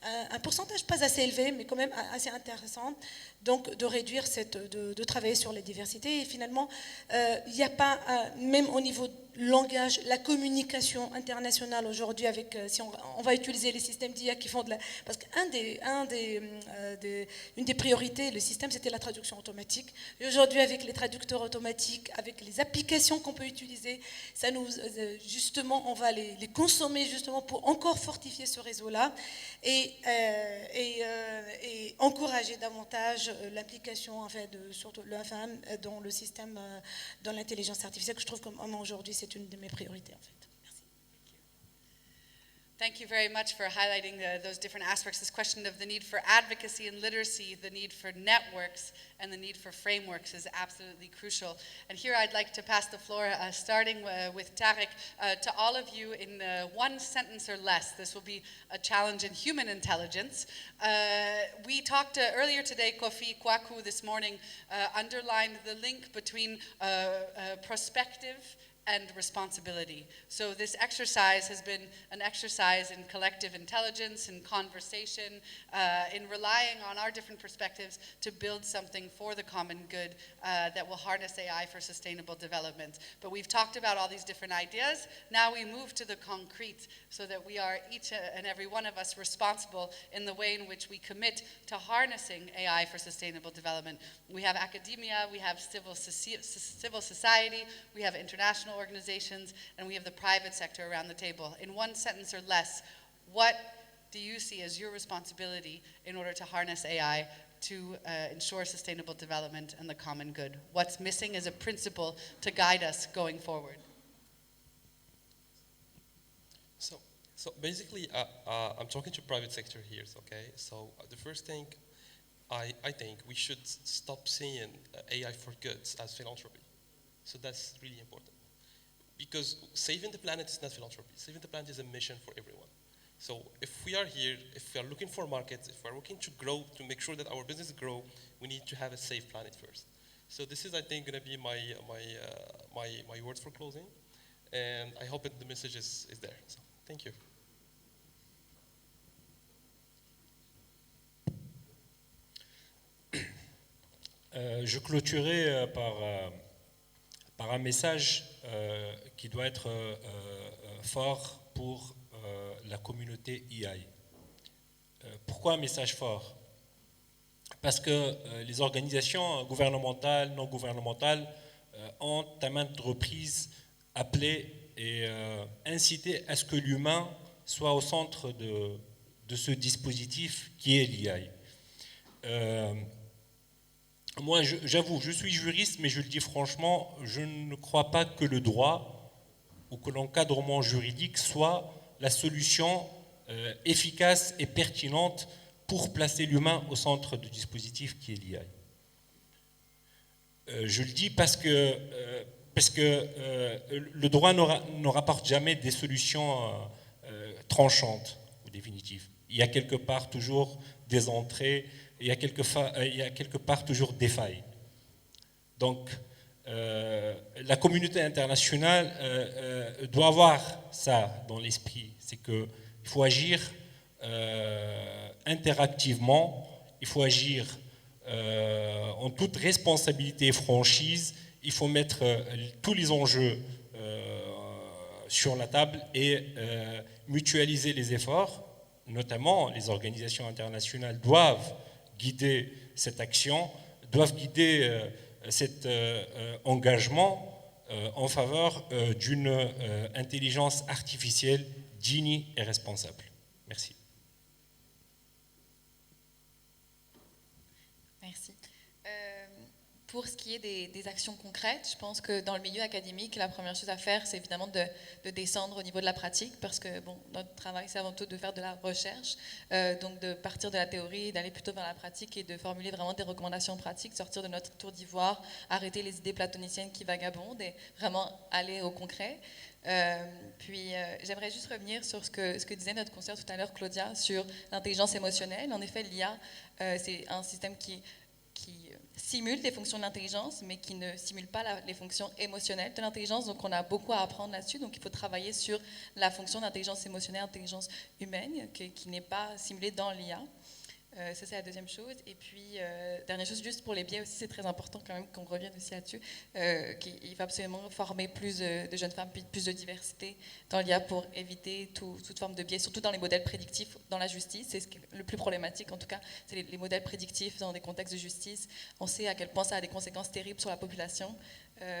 un pourcentage pas assez élevé, mais quand même assez intéressant, donc de réduire de travailler sur les diversités, et finalement, il n'y a pas, même au niveau langage, la communication internationale aujourd'hui, si on va utiliser les systèmes d'IA qui font parce qu'une des priorités, le système, c'était la traduction automatique. Et aujourd'hui, avec les traducteurs automatiques, avec les applications qu'on peut utiliser, justement, on va les consommer justement pour encore fortifier ce réseau-là et encourager davantage l'application, en fait, surtout la femme dans le système, dans l'intelligence artificielle, que je trouve comme aujourd'hui, c'est une de mes priorités, en fait. Merci. Thank you very much for highlighting those different aspects, this question of the need for advocacy and literacy, the need for networks, and the need for frameworks is absolutely crucial. And here I'd like to pass the floor, starting with Tarek, to all of you in one sentence or less. This will be a challenge in human intelligence. We talked earlier today, Kofi Kwaku this morning underlined the link between perspective and responsibility. So this exercise has been an exercise in collective intelligence, in conversation, in relying on our different perspectives to build something for the common good that will harness AI for sustainable development. But we've talked about all these different ideas. Now we move to the concrete so that we are each and every one of us responsible in the way in which we commit to harnessing AI for sustainable development. We have academia, we have civil society, we have international organizations, and we have the private sector around the table. In one sentence or less, what do you see as your responsibility in order to harness AI to ensure sustainable development and the common good? What's missing as a principle to guide us going forward? So basically, I'm talking to private sector here, okay? So the first thing, I think we should stop seeing AI for goods as philanthropy. So that's really important. Because saving the planet is not philanthropy. Saving the planet is a mission for everyone. So if we are here, if we are looking for markets, if we are looking to grow, to make sure that our business grow, we need to have a safe planet first. So this is, I think, going to be my words for closing. And I hope that the message is there. So thank you. Je clôturerai par un message qui doit être fort pour la communauté AI. Pourquoi un message fort? Parce que les organisations gouvernementales, non gouvernementales ont à maintes reprises appelé et incité à ce que l'humain soit au centre de ce dispositif qui est l'AI. Moi, j'avoue, je suis juriste, mais je le dis franchement, je ne crois pas que le droit ou que l'encadrement juridique soit la solution efficace et pertinente pour placer l'humain au centre du dispositif qui est l'IA. Je le dis parce que le droit ne rapporte jamais des solutions tranchantes ou définitives. Il y a quelque part toujours des entrées, il y a quelque part toujours des failles. Donc, la communauté internationale doit avoir ça dans l'esprit, c'est qu'il faut agir interactivement, il faut agir en toute responsabilité et franchise, il faut mettre tous les enjeux sur la table et mutualiser les efforts, notamment les organisations internationales doivent guider cette action, doivent guider cet engagement en faveur d'une intelligence artificielle digne et responsable. Merci. Merci. Pour ce qui est des actions concrètes, je pense que dans le milieu académique, la première chose à faire, c'est évidemment de descendre au niveau de la pratique, parce que bon, notre travail, c'est avant tout de faire de la recherche, donc de partir de la théorie, d'aller plutôt vers la pratique et de formuler vraiment des recommandations pratiques, sortir de notre tour d'ivoire, arrêter les idées platoniciennes qui vagabondent et vraiment aller au concret. Puis j'aimerais juste revenir sur ce que disait notre consoeur tout à l'heure, Claudia, sur l'intelligence émotionnelle. En effet, l'IA, c'est un système qui simule les fonctions de l'intelligence, mais qui ne simule pas les fonctions émotionnelles de l'intelligence. Donc on a beaucoup à apprendre là-dessus. Donc il faut travailler sur la fonction d'intelligence émotionnelle, intelligence humaine, qui n'est pas simulée dans l'IA. Ça, c'est la deuxième chose. Et puis, dernière chose, juste pour les biais aussi, c'est très important quand même qu'on revienne aussi là-dessus, qu'il faut absolument former plus de jeunes femmes, plus de diversité dans l'IA pour éviter toute forme de biais, surtout dans les modèles prédictifs dans la justice. C'est ce qui est le plus problématique, en tout cas, c'est les modèles prédictifs dans des contextes de justice. On sait à quel point ça a des conséquences terribles sur la population,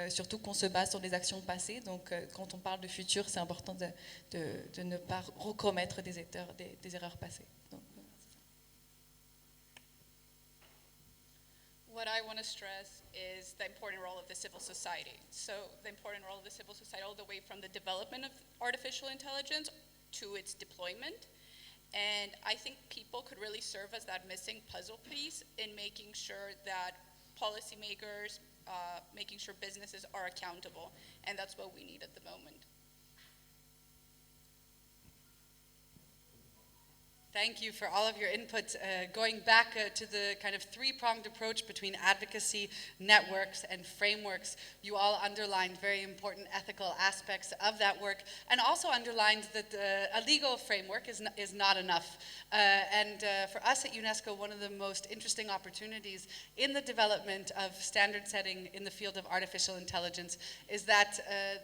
surtout qu'on se base sur des actions passées. Donc, quand on parle de futur, c'est important de ne pas recommettre des erreurs passées. Donc, what I want to stress is the important role of the civil society. So the important role of the civil society all the way from the development of artificial intelligence to its deployment. And I think people could really serve as that missing puzzle piece in making sure that policymakers, making sure businesses are accountable. And that's what we need at the moment. Thank you for all of your input. Going back to the kind of three-pronged approach between advocacy, networks, and frameworks, you all underlined very important ethical aspects of that work, and also underlined that a legal framework is not enough. And for us at UNESCO, one of the most interesting opportunities in the development of standard setting in the field of artificial intelligence is that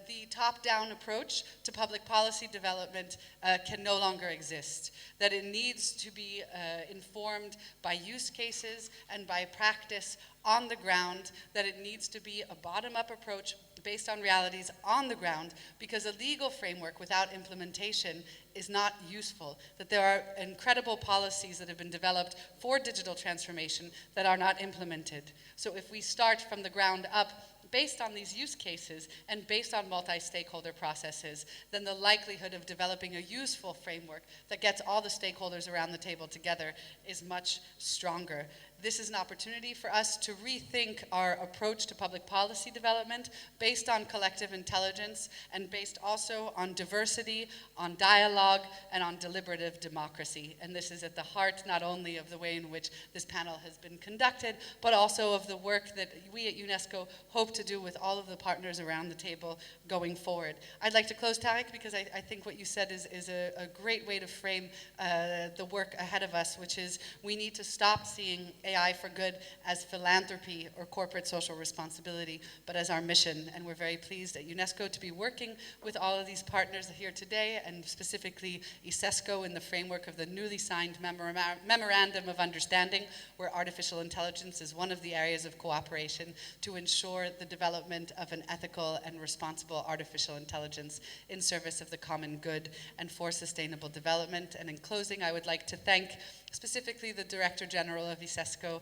the top-down approach to public policy development can no longer exist. That it needs to be informed by use cases and by practice on the ground, that it needs to be a bottom-up approach based on realities on the ground, because a legal framework without implementation is not useful, that there are incredible policies that have been developed for digital transformation that are not implemented. So if we start from the ground up, based on these use cases and based on multi-stakeholder processes, then the likelihood of developing a useful framework that gets all the stakeholders around the table together is much stronger. This is an opportunity for us to rethink our approach to public policy development based on collective intelligence and based also on diversity, on dialogue, and on deliberative democracy. And this is at the heart not only of the way in which this panel has been conducted, but also of the work that we at UNESCO hope to do with all of the partners around the table going forward. I'd like to close, Tarek, because I think what you said is a great way to frame the work ahead of us, which is we need to stop seeing AI for good as philanthropy or corporate social responsibility, but as our mission. And we're very pleased at UNESCO to be working with all of these partners here today, and specifically Eisesco in the framework of the newly signed Memorandum of Understanding, where artificial intelligence is one of the areas of cooperation to ensure the development of an ethical and responsible artificial intelligence in service of the common good and for sustainable development. And in closing, I would like to thank specifically the Director General of Eisesco,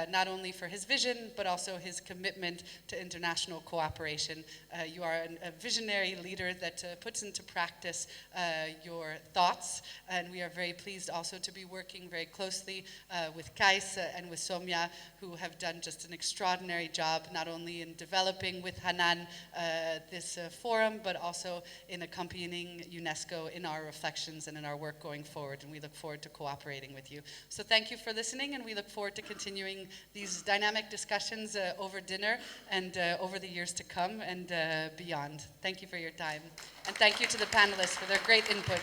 not only for his vision, but also his commitment to international cooperation. You are a visionary leader that puts into practice your thoughts, and we are very pleased also to be working very closely with Kais and with Somia, who have done just an extraordinary job, not only in developing with Hanan this forum, but also in accompanying UNESCO in our reflections and in our work going forward, and we look forward to cooperating with you. So thank you for listening, and we look forward to continuing these dynamic discussions over dinner and over the years to come and beyond. Thank you for your time. And thank you to the panelists for their great input.